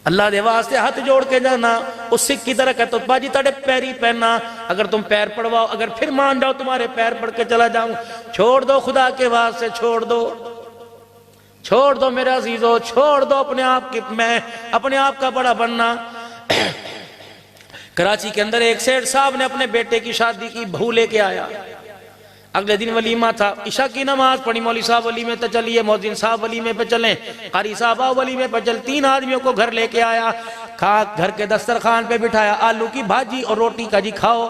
اللہ دے واسطے ہاتھ جوڑ کے جانا، اس سکھ کی طرح کہتا باجی تاڑے پیری پہننا، اگر تم پیر پڑواؤ، اگر پھر مان جاؤ تمہارے پیر پڑھ کے چلا جاؤں، چھوڑ دو خدا کے واسطے، چھوڑ دو، چھوڑ دو میرے عزیزو، چھوڑ دو اپنے آپ کی، میں اپنے آپ کا بڑا بننا۔ کراچی کے اندر ایک سیٹ صاحب نے اپنے بیٹے کی شادی کی، بہو لے کے آیا، اگلے دن ولیمہ تھا، عشاء کی نماز پڑھی، مولوی صاحب ولیمے پہ چلیے، مؤذن صاحب ولیمے پہ چلیں، قاری صاحب آؤ ولیمے پہ چل، 3 آدمیوں کو گھر لے کے آیا، گھر کے دسترخوان پہ بٹھایا، آلو کی بھاجی اور روٹی کا جی کھاؤ۔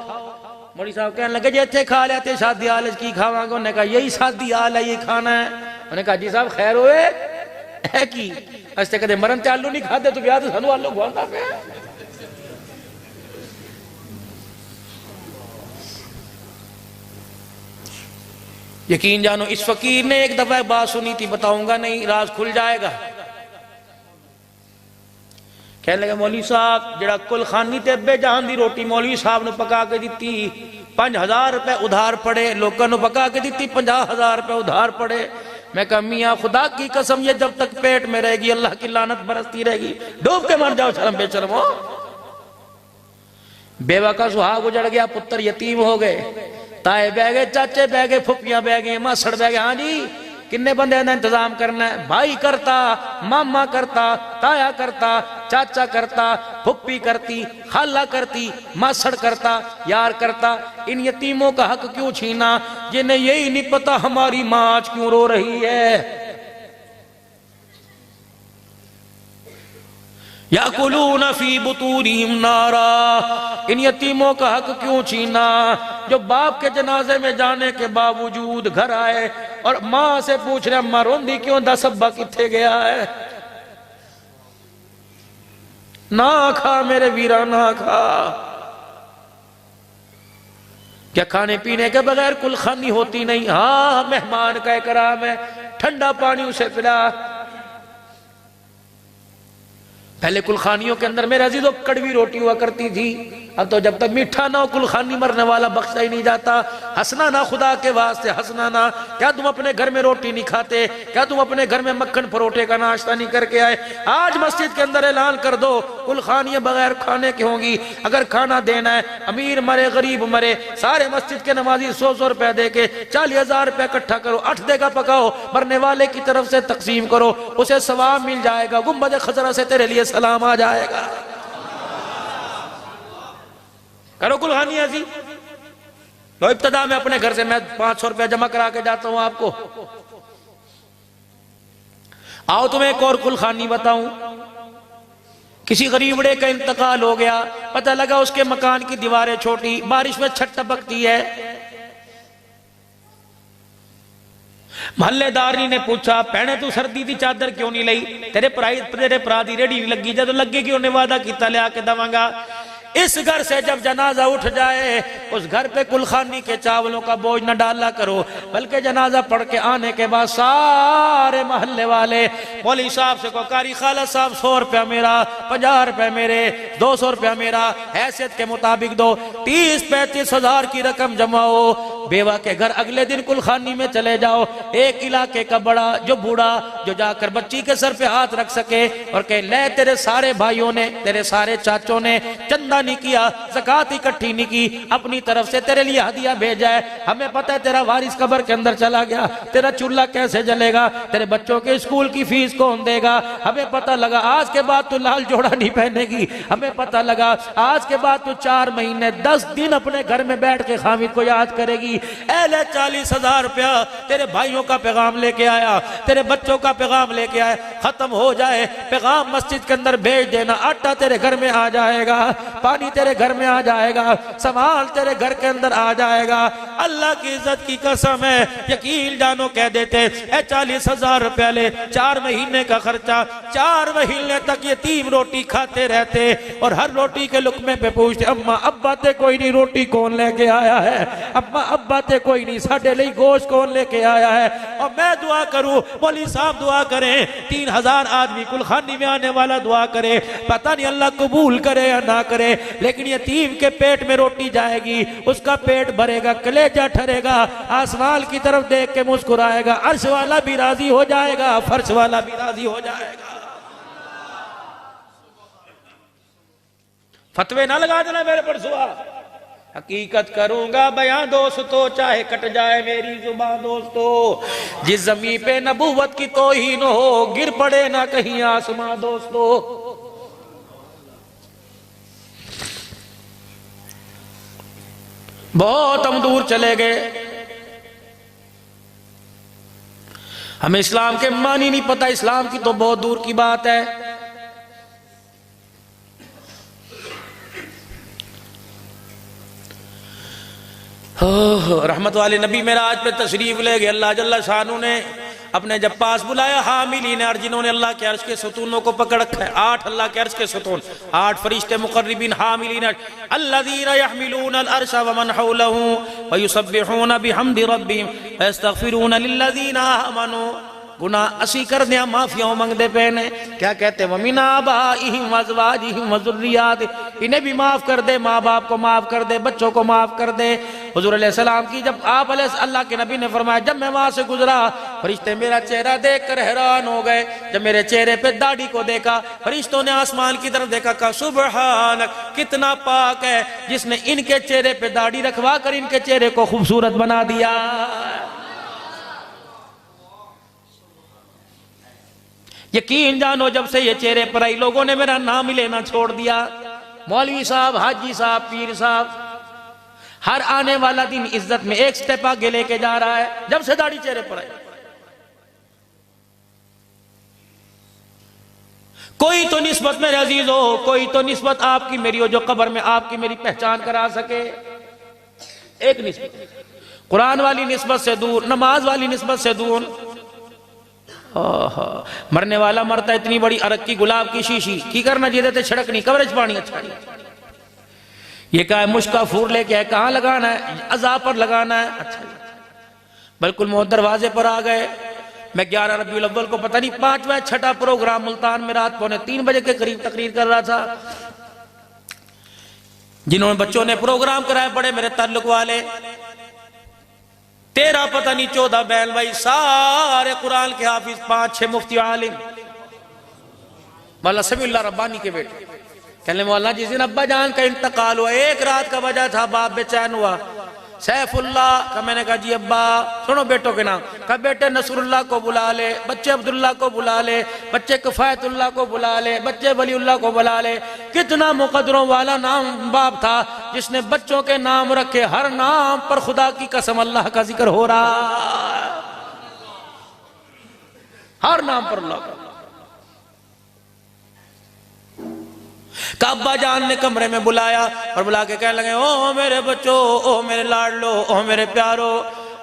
مولوی صاحب کہنے لگے جی تھے کھا لیتے، شادی آل کی کھاواں گے؟ انہوں نے کہا یہی شادی آل ہے، یہ کھانا ہے۔ انہوں نے کہا جی صاحب خیر ہوئے ہے کی استے کہتے مرن تے آلو نہیں کھاتے تو بیاہ تو سنو آلو گھوانتا پہ۔ یقین جانو اس فقیر نے ایک دفعہ بات سنی تھی، بتاؤں گا نہیں، راز کھل جائے گا۔ کہنے لگا مولوی صاحب جڑا کل خانی تے ابے جہان دی روٹی مولوی صاحب نے پکا کے دیتی، 5000 روپے ادھار پڑے، لوگوں نے پکا کے دیتی 50,000 روپے ادھار پڑے۔ میں کہا میاں خدا کی قسم یہ جب تک پیٹ میں رہے گی اللہ کی لعنت برستی رہے گی، ڈوب کے مر جاؤ شرم بے شرم ہو۔ بیوہ کا سہاگ اجڑ گیا، پتر یتیم ہو گئے، تائے بہ گئے، چاچے بہ گئے، پھپیاں بہ گئے، ماسڑ بہ گئے۔ ہاں جی کنے بندے نے انتظام کرنا ہے؟ بھائی کرتا، ماما کرتا، تایا کرتا، چاچا کرتا، پھپی کرتی، خالہ کرتی، ماسڑ کرتا، یار کرتا۔ ان یتیموں کا حق کیوں چھینا جنہیں یہی نہیں پتا ہماری ماں آج کیوں رو رہی ہے؟ یاکلون فی بطونہم نارا، ان یتیموں کا حق کیوں چھینا جو باپ کے جنازے میں جانے کے باوجود گھر آئے اور ماں سے پوچھ رہے اماں روندی کیوں، دس ابا کتھے گیا ہے؟ نہ کھا میرے ویرا نہ کھا۔ کیا کھانے پینے کے بغیر کل خانی ہوتی نہیں؟ ہاں مہمان کا اکرام ہے، ٹھنڈا پانی اسے پلا۔ پہلے کلخانیوں کے اندر میرے عزیزوں کڑوی روٹی ہوا کرتی تھی، اب تو جب تک میٹھا نہ ہو کلخانی مرنے والا بخشا ہی نہیں جاتا۔ ہنسنا نہ خدا کے واسطے ہنسنا نہ، کیا تم اپنے گھر میں روٹی نہیں کھاتے؟ کیا تم اپنے گھر میں مکھن پروٹے کا ناشتہ نہیں کر کے آئے؟ آج مسجد کے اندر اعلان کر دو کلخانیاں بغیر کھانے کی ہوں گی، اگر کھانا دینا ہے امیر مرے غریب مرے، سارے مسجد کے نمازی 100 روپے دے کے 40,000 روپے اکٹھا کرو، 8 دے گا پکاؤ، مرنے والے کی طرف سے تقسیم کرو، اسے ثواب مل جائے گا، گنبد خضرا سے تیرے لیے سلام آ جائے گا۔ کرو کلخانی ایسی۔ لو ابتدا میں اپنے گھر سے میں 500 روپے جمع کرا کے جاتا ہوں آپ کو۔ آؤ تمہیں ایک اور کلخانی بتاؤں۔ کسی غریبڑے کا انتقال ہو گیا، پتہ لگا اس کے مکان کی دیواریں چھوٹی، بارش میں چھت ٹپکتی ہے۔ محلے داری نے پوچھا پہنے تو سردی دی چادر کیوں نہیں لئی؟ تیرے پرا دی ریڈی نہیں لگی، جب لگے گی انہیں وعدہ کیتا لیا کے دواں گا۔ اس گھر سے جب جنازہ اٹھ جائے اس گھر پہ کلخانی کے چاولوں کا بوجھ نہ ڈالا کرو، بلکہ جنازہ پڑھ کے آنے کے بعد سارے محلے والے مولوی صاحب سے کو قاری خالد صاحب 100 روپیہ میرا، 50 روپے میرے، 200 روپیہ میرا، حیثیت کے مطابق دو، 30-35 ہزار کی رقم جمع ہو۔ بیوہ کے گھر اگلے دن کلخانی میں چلے جاؤ، ایک علاقے کا بڑا جو بوڑھا جو جا کر بچی کے سر پہ ہاتھ رکھ سکے اور کہ لے تیرے سارے بھائیوں نے تیرے سارے چاچوں نے چندہ نہیں کیا، زکاة اکٹھی نہیں کی، اپنی طرف سے تیرے لیے ہدیہ بھیجا ہے، ہمیں پتہ ہے تیرا وارث قبر کے اندر چلا گیا، تیرا چولہا کیسے جلے گا، تیرے بچوں کے اسکول کی فیس کون دے گا، ہمیں پتہ لگا آج کے بعد تو لال جوڑا نہیں پہنے گی، ہمیں پتہ لگا آج کے بعد تو 4 مہینے 10 دن اپنے گھر میں بیٹھ کے حامد کو یاد کرے گی۔ اے لے 40,000 روپیہ تیرے بھائیوں کا پیغام لے کے آیا، تیرے بچوں کا پیغام لے کے آیا، ختم ہو جائے پیغام مسجد کے اندر بھیج دینا، آٹا تیرے گھر میں آ جائے گا، پانی تیرے گھر میں آ جائے گا، سامان تیرے گھر کے اندر آ جائے گا۔ اللہ کی عزت کی قسم ہے یقین جانو کہہ دیتے اے 40,000 روپے لے، 4 مہینے کا خرچہ، 4 مہینے تک یتیم روٹی کھاتے رہتے اور ہر روٹی کے لقمے پہ پوچھتے اماں ابا تے کوئی نہیں روٹی کون لے کے آیا ہے، اماں ابا تے کوئی نہیں ساڈے لئی گوشت کون لے کے آیا ہے۔ اور میں دعا کروں مولوی صاحب دعا کریں 3,000 آدمی کلخانی میں آنے والا دعا کرے، پتہ نہیں اللہ قبول کرے یا نہ کرے، لیکن یتیم کے پیٹ میں روٹی جائے گی، اس کا پیٹ بھرے گا، کلیجہ ٹھرے گا، آسمان کی طرف دیکھ کے مسکرائے گا، عرش والا بھی راضی ہو جائے گا، فرش والا بھی راضی ہو جائے گا۔ فتوے نہ لگا دینا میرے پر سوا، حقیقت کروں گا بیاں دوستو چاہے کٹ جائے میری زبان دوستو، جس زمین پہ نبوت کی توہین ہو گر پڑے نہ کہیں آسمان دوستو۔ بہت ہم دور چلے گئے، ہمیں اسلام کے معنی نہیں پتہ، اسلام کی تو بہت دور کی بات ہے۔ رحمت والے نبی معراج پہ تشریف لے گئے، اللہ جل شانہ نے اپنے جب پاس بلایا حاملین عرش جنہوں نے اللہ کے عرش کے ستونوں کو پکڑ رکھا ہے، 8 اللہ کے عرش کے ستون، 8 فرشتے مقربین حاملین عرش، الذین یحملون العرش ومن حولہ ویسبحون بحمد ربہم ویستغفرون للذین آمنوا۔ گناہ اسی کر دیا معافیوں منگ دے پہنے، کیا کہتے وَمِنْ آبَائِهِمْ وَازْوَاجِهِمْ وَذُرِّيَّاتِهِمْ، انہیں بھی معاف کر دے، ماں باپ کو معاف کر دے، بچوں کو معاف کر دے۔ حضور علیہ السلام کی جب آپ اللہ کے نبی نے فرمایا جب میں وہاں سے گزرا فرشتے میرا چہرہ دیکھ کر حیران ہو گئے، جب میرے چہرے پہ داڑھی کو دیکھا فرشتوں نے آسمان کی طرف دیکھا، کہا سبحانک کتنا پاک ہے جس نے ان کے چہرے پہ داڑھی رکھوا کر ان کے چہرے کو خوبصورت بنا دیا۔ یقین جانو جب سے یہ چہرے پر آئی لوگوں نے میرا نام ہی لینا چھوڑ دیا، مولوی صاحب، حاجی صاحب، پیر صاحب، ہر آنے والا دن عزت میں ایک سٹیپ آگے لے کے جا رہا ہے جب سے داڑھی چہرے پر آئی۔ کوئی تو نسبت میرے عزیز ہو، کوئی تو نسبت آپ کی میری ہو جو قبر میں آپ کی میری پہچان کرا سکے۔ ایک نسبت قرآن والی نسبت سے دور، نماز والی نسبت سے دور۔ مرنے والا مرتا اتنی بڑی عرق کی گلاب کی شیشی کی کرنا جی دیتے چھڑک نہیں، کورج پانی اچھا نہیں، یہ کہا ہے مشکا پھور لے کے ہے کہاں لگانا ہے، عذاب پر لگانا ہے، اچھا بالکل موت دروازے پر آ گئے، میں 11 ربیع الاول کو پتہ نہیں 5واں 6واں پروگرام ملتان میں رات 2:45 بجے کے قریب تقریر کر رہا تھا. جنہوں نے بچوں نے پروگرام کرایا بڑے میرے تعلق والے 13 پتہ نہیں 14 بہن بھائی سارے قرآن کے حافظ 5-6 مفتی عالم. مولانا سمیع اللہ ربانی کے بیٹے کہنے مولانا جس دن ابا جان کا انتقال ہوا ایک رات کا وجہ تھا باپ بے چین ہوا. سیف اللہ کا میں نے کہا جی ابا سنو بیٹوں کے نام کہا بیٹے نصر اللہ کو بلا لے بچے عبداللہ کو بلا لے بچے کفایت اللہ کو بلا لے بچے ولی اللہ کو بلا لے. کتنا مقدروں والا نام باپ تھا جس نے بچوں کے نام رکھے ہر نام پر خدا کی قسم اللہ کا ذکر ہو رہا ہر نام پر اللہ کا. کہ ابا جان نے کمرے میں بلایا اور بلا کے کہنے لگے او میرے بچوں او میرے لاڈلو او میرے پیارو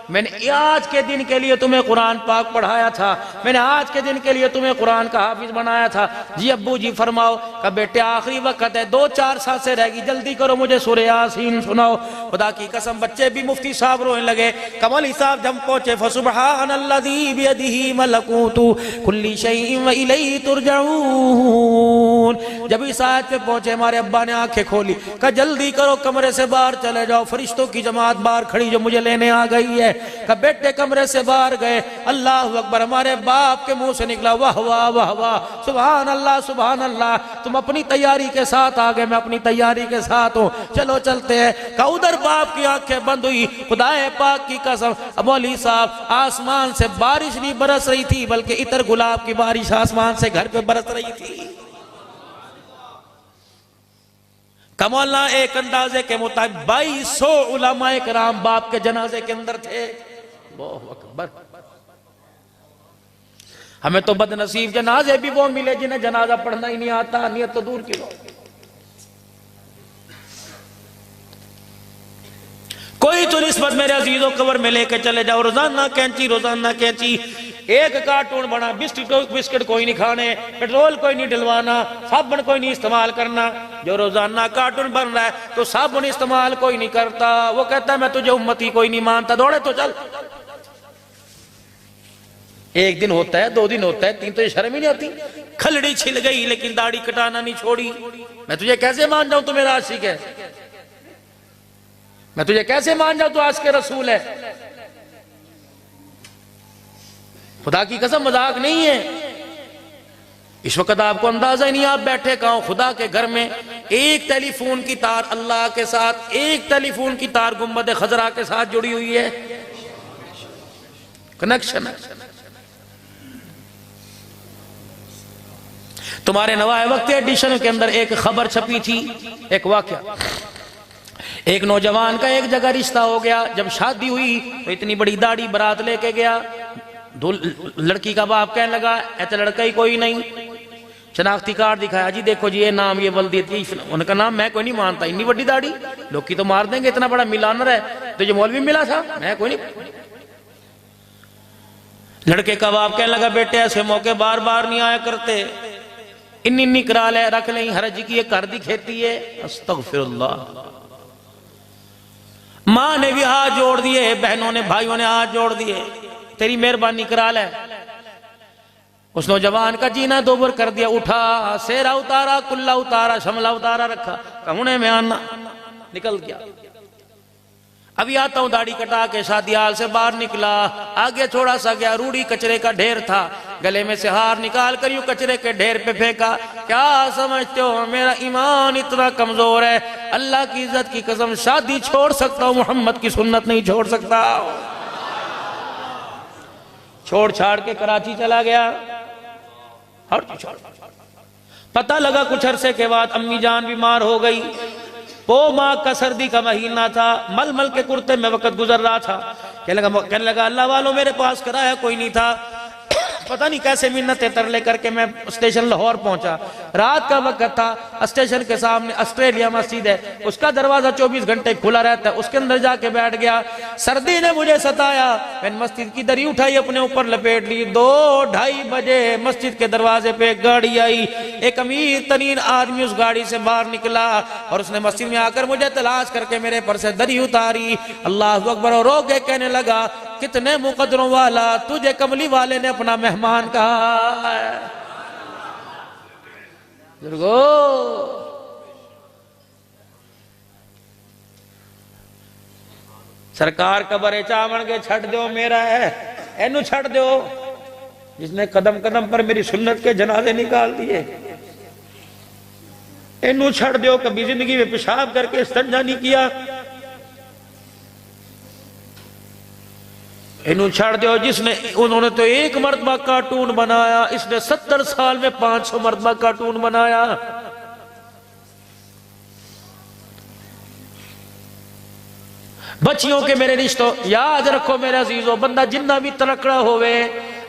میں نے آج کے دن کے لیے تمہیں قرآن پاک پڑھایا تھا میں نے آج کے دن کے لیے تمہیں قرآن کا حافظ بنایا تھا. جی ابو جی فرماؤ. کہ بیٹے آخری وقت ہے 2-4 سانسیں رہ گی جلدی کرو مجھے سورہ یاسین سناؤ. خدا کی قسم بچے بھی مفتی صاحب رونے لگے. کمالی صاحب جب پہنچے فسبحان الذی بیدہ ملکوت کل شیء والیہ ترجعون. جب اس آیت پہ پہنچے ہمارے ابا نے آنکھیں کھولی کہ جلدی کرو کمرے سے باہر چلے جاؤ فرشتوں کی جماعت باہر کھڑی جو مجھے لینے آ گئی ہے. کہ بیٹے کمرے سے باہر گئے اللہ اکبر ہمارے باپ کے منہ سے نکلا واہ واہ واہ واہ سبحان اللہ تم اپنی تیاری کے ساتھ آگئے میں اپنی تیاری کے ساتھ ہوں چلو چلتے ہیں. کہ ادھر باپ کی آنکھیں بند ہوئی خدا پاک کی قسم مولوی صاحب آسمان سے بارش نہیں برس رہی تھی بلکہ عطر گلاب کی بارش آسمان سے گھر پہ برس رہی تھی. کمالنا ایک اندازے کے مطابق 2200 علماء کرام باپ کے جنازے کے اندر تھے. اللہ اکبر. ہمیں تو بد نصیب جنازے بھی وہ ملے جنہیں جنازہ پڑھنا ہی نہیں آتا نیت تو دور کی بات. کوئی تو نسبت میرے عزیزوں قبر میں لے کے چلے جاؤ روزانہ کینچی ایک کارٹون بنا بسکٹ کوئی نہیں کھانے پیٹرول کوئی نہیں ڈلوانا صابن کوئی نہیں استعمال کرنا. جو روزانہ کارٹون بن رہا ہے تو صابن استعمال کوئی نہیں کرتا وہ کہتا ہے میں تجھے امتی کوئی نہیں مانتا دوڑے تو چل. ایک دن ہوتا ہے 2 دن ہوتا ہے 3 تو یہ شرم ہی نہیں ہوتی. کھلڑی چھل گئی لیکن داڑھی کٹانا نہیں چھوڑی. میں تجھے کیسے مان جاؤں تو میرا عاشق ہے میں تجھے کیسے مان جاؤں تو عاشق رسول ہے. خدا کی قسم مذاق نہیں ہے. اس وقت آپ کو اندازہ ہی نہیں آپ بیٹھے کہاں خدا کے گھر میں ایک ٹیلی فون کی تار اللہ کے ساتھ ایک ٹیلی فون کی تار گنبد خضرا کے ساتھ جڑی ہوئی ہے کنیکشن. تمہارے نوائے وقت ایڈیشن کے اندر ایک خبر چھپی تھی ایک واقعہ. ایک نوجوان کا ایک جگہ رشتہ ہو گیا جب شادی ہوئی تو اتنی بڑی داڑھی برات لے کے گیا. لڑکی کا باپ کہنے لگا ایسا لڑکا ہی کوئی نہیں. شناختی کارڈ دکھایا جی دیکھو جی یہ نام یہ ولدیت ان کا نام میں کوئی نہیں مانتا اتنی بڑی داڑھی لوگ کی تو مار دیں گے اتنا بڑا ملانر ہے تو جو مولوی ملا تھا میں کوئی نہیں. لڑکے کا باپ کہنے لگا بیٹے ایسے موقع بار بار نہیں آیا کرتے انی کرا لے رکھ لیں حرج کی یہ کر دی کھیتی ہے. استغفر اللہ. ماں نے بھی ہاتھ جوڑ دیے بہنوں نے بھائیوں نے ہاتھ جوڑ دیے تیری مہربانی کرا لے. اس نوجوان کا جینا دوبر کر دیا اٹھا سیرا اتارا کلہ اتارا شملہ اتارا رکھا کہونے میں آنا نکل گیا. ابھی آتا ہوں داڑھی کٹا کے شادی حال سے باہر نکلا آگے چھوڑا سا گیا روڑی کچرے کا ڈھیر تھا گلے میں سے ہار نکال کر یوں کچرے کے ڈھیر پہ پھینکا. کیا سمجھتے ہو میرا ایمان اتنا کمزور ہے اللہ کی عزت کی قسم شادی چھوڑ سکتا ہوں محمد کی سنت نہیں چھوڑ سکتا. چھوڑ چھاڑ کے کراچی چلا گیا. پتہ لگا کچھ عرصے کے بعد امی جان بیمار ہو گئی. وہ ماہ کا سردی کا مہینہ تھا مل مل کے کرتے میں وقت گزر رہا تھا. کہنے لگا اللہ والوں میرے پاس کرایہ کوئی نہیں تھا پتہ نہیں کیسے منتیں ترلے کر کے میں اسٹیشن لاہور پہنچا. رات کا وقت تھا. اسٹیشن کے سامنے آسٹریلیا مسجد ہے اس کا دروازہ 24 گھنٹے کھلا رہتا ہے اس کے اندر جا کے بیٹھ گیا. سردی نے مجھے ستایا میں نے مسجد کی دری اٹھائی اپنے اوپر لپیٹ لی. 2-2:30 بجے مسجد کے دروازے پہ ایک گاڑی آئی. ایک امیر ترین آدمی اس گاڑی سے باہر نکلا اور اس نے مسجد میں آ کر مجھے تلاش کر کے میرے پر سے دری اتاری. اللہ اکبر اور رو کے کہنے لگا کتنے مقدروں والا، تجھے کملی والے نے اپنا مہمان کہا ہے۔ بزرگو سرکار قبر چاون کے چھڑ دیو میرا ہے، اینو چھڑ دیو جس نے قدم قدم پر میری سنت کے جنازے نکال دیے، اینو چھڑ دیو کبھی زندگی میں پیشاب کر کے استنجا نہیں کیا، اینو چھڑ دیو جس نے، انہوں نے تو ایک مرتبہ کارٹون بنایا، اس نے 70 سال میں 500 مرتبہ کارٹون بنایا۔ بچیوں کے میرے رشتوں یاد رکھو میرے عزیزو، بندہ جنہ بھی ترکڑا ہوئے،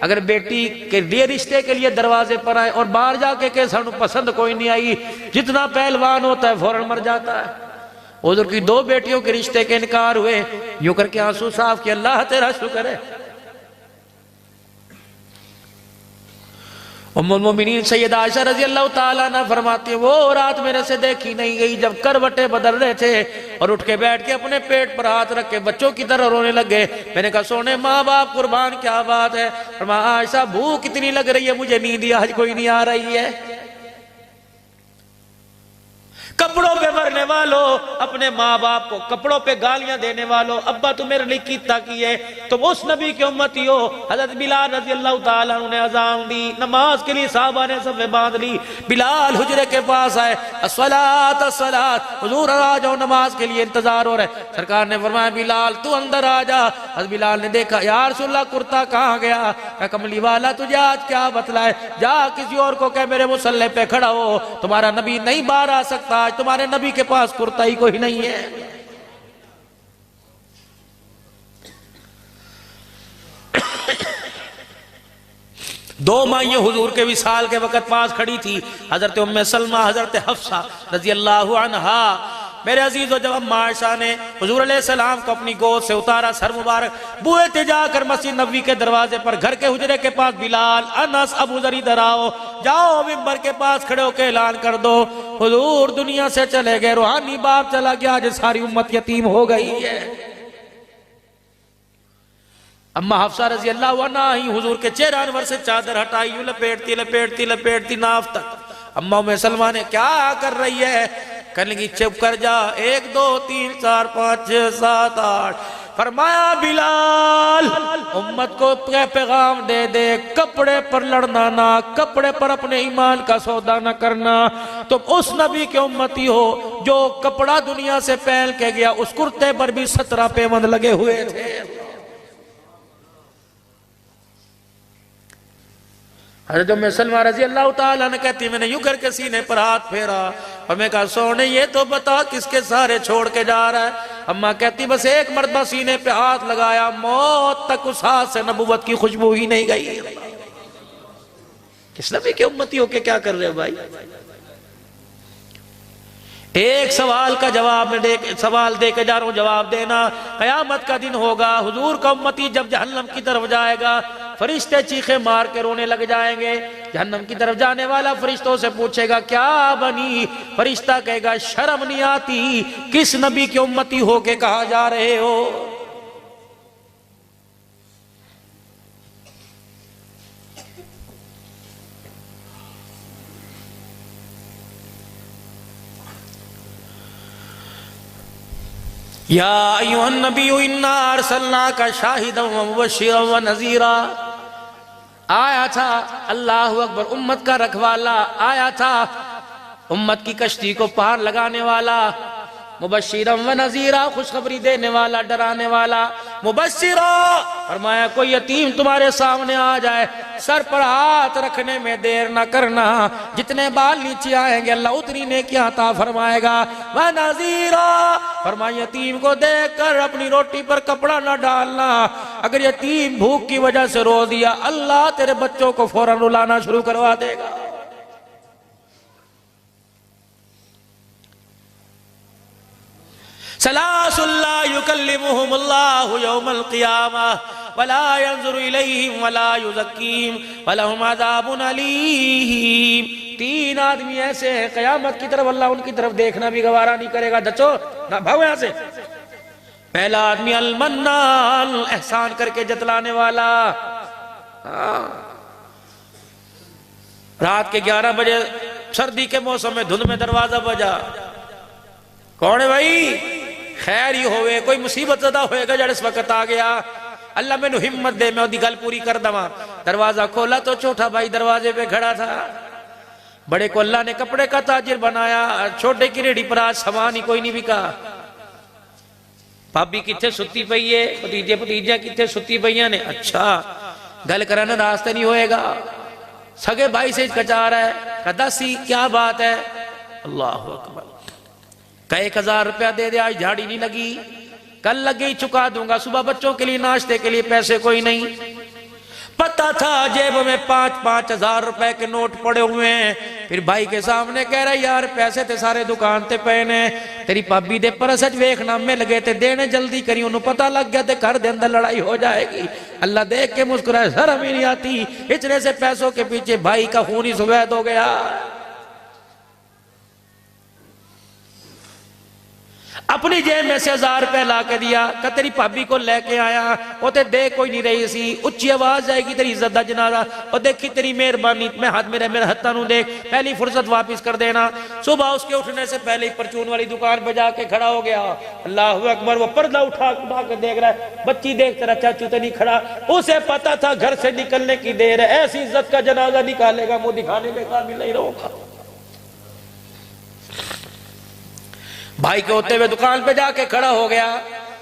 اگر بیٹی کے لیے رشتے کے لیے دروازے پر آئے اور باہر جا کے کہ سانو پسند کوئی نہیں آئی، جتنا پہلوان ہوتا ہے فوراً مر جاتا ہے۔ حضور کی 2 بیٹیوں کے رشتے کے انکار ہوئے، یوں کر کے آنسو صاف کہ اللہ تیرا شکر ہے۔ ام المومنین سیدہ عائشہ رضی اللہ تعالیٰ عنہ فرماتی ہیں وہ رات میرے سے دیکھی نہیں گئی جب کروٹیں بدل رہے تھے اور اٹھ کے بیٹھ کے اپنے پیٹ پر ہاتھ رکھ کے بچوں کی طرح رونے لگے۔ میں نے کہا سونے ماں باپ قربان کیا بات ہے؟ فرمایا عائشہ بھوک اتنی لگ رہی ہے مجھے نیند آج کوئی نہیں آ رہی ہے۔ کپڑوں پہ مرنے والوں، اپنے ماں باپ کو کپڑوں پہ گالیاں دینے والوں، ابا تو میرے لیے کیتا کی ہے، تم اس نبی کی امتی ہو۔ حضرت بلال رضی اللہ تعالیٰ عنہ نے اذان دی، نماز کے لیے صحابہ نے صفیں باندھ لی، بلال حجرے کے پاس آئے، الصلاۃ الصلاۃ، حضور آ جاؤ نماز کے لیے انتظار ہو رہا ہے۔ سرکار نے فرمایا بلال تو اندر آ جا۔ حضرت بلال نے دیکھا یا رسول اللہ کرتا کہاں گیا؟ کہ کملی والا تجھے آج کیا بتلائے، جا کسی اور کو کہ میرے مصلی پہ کھڑا ہو، تمہارا نبی نہیں باہر آ سکتا، تمہارے نبی کے پاس کرتا ہی کوئی نہیں ہے۔ دو مائیں حضور کے وصال کے وقت پاس کھڑی تھی، حضرت ام سلمہ، حضرت حفصہ رضی اللہ عنہا۔ میرے عزیزو جب ام عائشہ نے حضور علیہ السلام کو اپنی گود سے اتارا، سر مبارک بوئے تھے، جا کر مسجد نبوی کے دروازے پر گھر کے حجرے کے پاس بلال، انس، ابو ذر ادھر آؤ، جاؤ منبر کے پاس کھڑے ہو کے اعلان کر دو حضور دنیا سے چلے گئے، روحانی باپ چلا گیا، آج ساری امت یتیم ہو گئی ہے۔ اما حفصہ رضی اللہ عنہ ہی حضور کے چہرہ انور سے چادر ہٹائی، یوں لپیٹتی لپیٹتی لپیٹتی ناف تک۔ اما ام سلمہ نے کیا کر رہی ہے؟ کہنے لگی چپ کر جا، 1 2 3 4 5 6 7 8۔ فرمایا بلال امت کو پیغام دے دے، کپڑے پر لڑنا نہ، کپڑے پر اپنے ایمان کا سودا نہ کرنا۔ تم اس نبی کے امتی ہو جو کپڑا دنیا سے پہن کے گیا، اس کرتے پر بھی 17 پیوند لگے ہوئے تھے۔ حضرت ام سلمہ رضی اللہ تعالیٰ نے کہتی میں نے یوں کر کے سینے پر ہاتھ پھیرا اور میں کہا سونے یہ تو بتا کس کے سارے چھوڑ کے جا رہا ہے؟ اماں کہتی بس 1 مرتبہ سینے پہ ہاتھ لگایا، موت تک اس ہاتھ سے نبوت کی خوشبو ہی نہیں گئی۔ کس نبی کے امتی ہو کے کیا کر رہے ہو بھائی؟ ایک سوال کا جواب میں سوال دے کے جا رہا ہوں، جواب دینا۔ قیامت کا دن ہوگا، حضور کا امتی جب جہنم کی طرف جائے گا، فرشتے چیخے مار کے رونے لگ جائیں گے۔ جہنم کی طرف جانے والا فرشتوں سے پوچھے گا کیا بنی؟ فرشتہ کہے گا شرم نہیں آتی، کس نبی کی امتی ہو کے کہاں جا رہے ہو؟ یا ایوہ النبی انا ارسلناک شاہدا ومبشرا ونذیرا۔ آیا تھا اللہ اکبر امت کا رکھوالا، آیا تھا امت کی کشتی کو پار لگانے والا، مبشرا ونذیرا خوشخبری دینے والا، ڈرانے والا۔ مبشرا فرمایا کوئی یتیم تمہارے سامنے آ جائے، سر پر ہاتھ رکھنے میں دیر نہ کرنا، جتنے بال نیچے آئیں گے اللہ اتنی نیکیاں عطا فرمائے گا۔ ونذیرا فرمایا یتیم کو دیکھ کر اپنی روٹی پر کپڑا نہ ڈالنا، اگر یتیم بھوک کی وجہ سے رو دیا اللہ تیرے بچوں کو فوراً رلانا شروع کروا دے گا۔ ثلاث لا يكلمهم الله يوم القيامة ولا ينظر إليهم ولا يزكيهم ولهم عذاب أليم۔ 3 آدمی ایسے ہیں قیامت کی طرف اللہ ان کی طرف دیکھنا بھی گوارا نہیں کرے گا۔ دچو نہ بھاؤ یہاں سے، پہلا آدمی المنان، احسان کر کے جتلانے والا. رات کے 11 بجے سردی کے موسم میں دھند میں دروازہ بجا. کون ہے بھائی؟ خیر ہی ہوئے، کوئی مصیبت زدہ ہوئے گا جڑ اس وقت آ گیا. اللہ میں نو ہمت دے، میں دی گل پوری کر دوا. دروازہ کھولا تو چھوٹا بھائی دروازے پہ کھڑا تھا. بڑے کو اللہ نے کپڑے کا تاجر بنایا، چھوٹے کی ریڑھی پر آج سامان ہی کوئی نہیں بکا. بھابی کتھے ستی پئی ہے، بھتیجے کتھے ستی پئیاں نے. اچھا گل کرانا راستے نہیں ہوئے گا. سگے بھائی سے کچا رہا ہے، کہتا سی کیا بات ہے؟ اللہ اکبر. کہ 1000 روپیہ دے دے، آج جھاڑی نہیں لگی، کل لگی چکا دوں گا. صبح بچوں کے لیے ناشتے کے لیے پیسے کوئی نہیں. پتہ تھا جیب میں 5-5 ہزار روپے کے نوٹ پڑے ہوئے ہیں. پھر بھائی کے سامنے کہہ رہا یار پیسے تے سارے دکان تے پہنے، تیری پابی دے پرسج ویخ نامے لگے تے دینے جلدی کری، انہوں پتہ لگ گیا تے گھر دے اندر لڑائی ہو جائے گی. اللہ دیکھ کے مسکرائے، سر ہمیں نہیں آتی. اتنے سے پیسوں کے پیچھے بھائی کا خونی سوید ہو گیا. اپنی جیب میں سے 1000 روپے لا کے دیا کہ تیری پابی کو لے کے آیا. وہ تے دیکھ کوئی نہیں رہی سی، اچھی آواز جائے گی تیری عزت دا جنازہ. اور دیکھی تیری مہربانی، میں ہاتھ میرے ہتھاں نوں دیکھ، پہلی فرصت واپس کر دینا. صبح اس کے اٹھنے سے پہلے ہی پرچون والی دکان پہ جا کے کھڑا ہو گیا. اللہ اکبر. وہ پردہ اٹھا کے دیکھ رہا ہے، بچی دیکھ تیرا چاچو تے نہیں کھڑا. اسے پتا تھا گھر سے نکلنے کی دیر ہے، ایسی عزت کا جنازہ نکالے گا منہ دکھانے کے قابل نہیں رہو گا. بھائی کے ہوتے ہوئے دکان پہ جا کے کھڑا ہو گیا.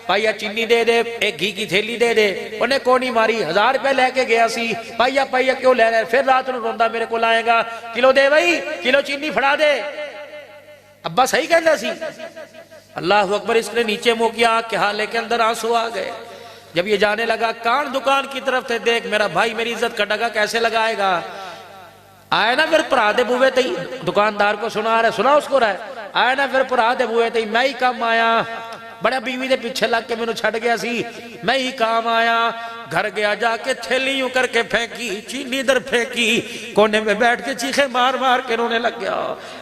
پائیا چینی دے دے، ایک گھی کی تھیلی دے دے. انہیں کونی ماری، 1000 روپے لے کے گیا سی. پائیا کیوں لے رہے؟ پھر رات نو روندا میرے کو لائے گا. کلو دے بھائی، کلو چینی پھڑا دے. ابا صحیح کہندا سی. اللہ اکبر. اس نے نیچے منہ کیا کہ حالے کے اندر آنسو آ گئے. جب یہ جانے لگا کان دکان کی طرف تھے، دیکھ میرا بھائی میری عزت کا ڈگا کیسے لگائے گا. آئے نا پھر پرا دے بوے تے دکاندار کو سنا رہے، سنا اس کو رہے. آئے نا پھر پرا دے بوے تے میں ہی کام آیا. بڑا بیوی دے پیچھے لگ کے میں نے چھڑ گیا سی، میں ہی کام آیا. گھر گیا، جا کے تھیلی یوں کر کے پھینکی، چینی در پھینکی، کونے میں بیٹھ کے چیخے مار مار کے رونے لگ گیا.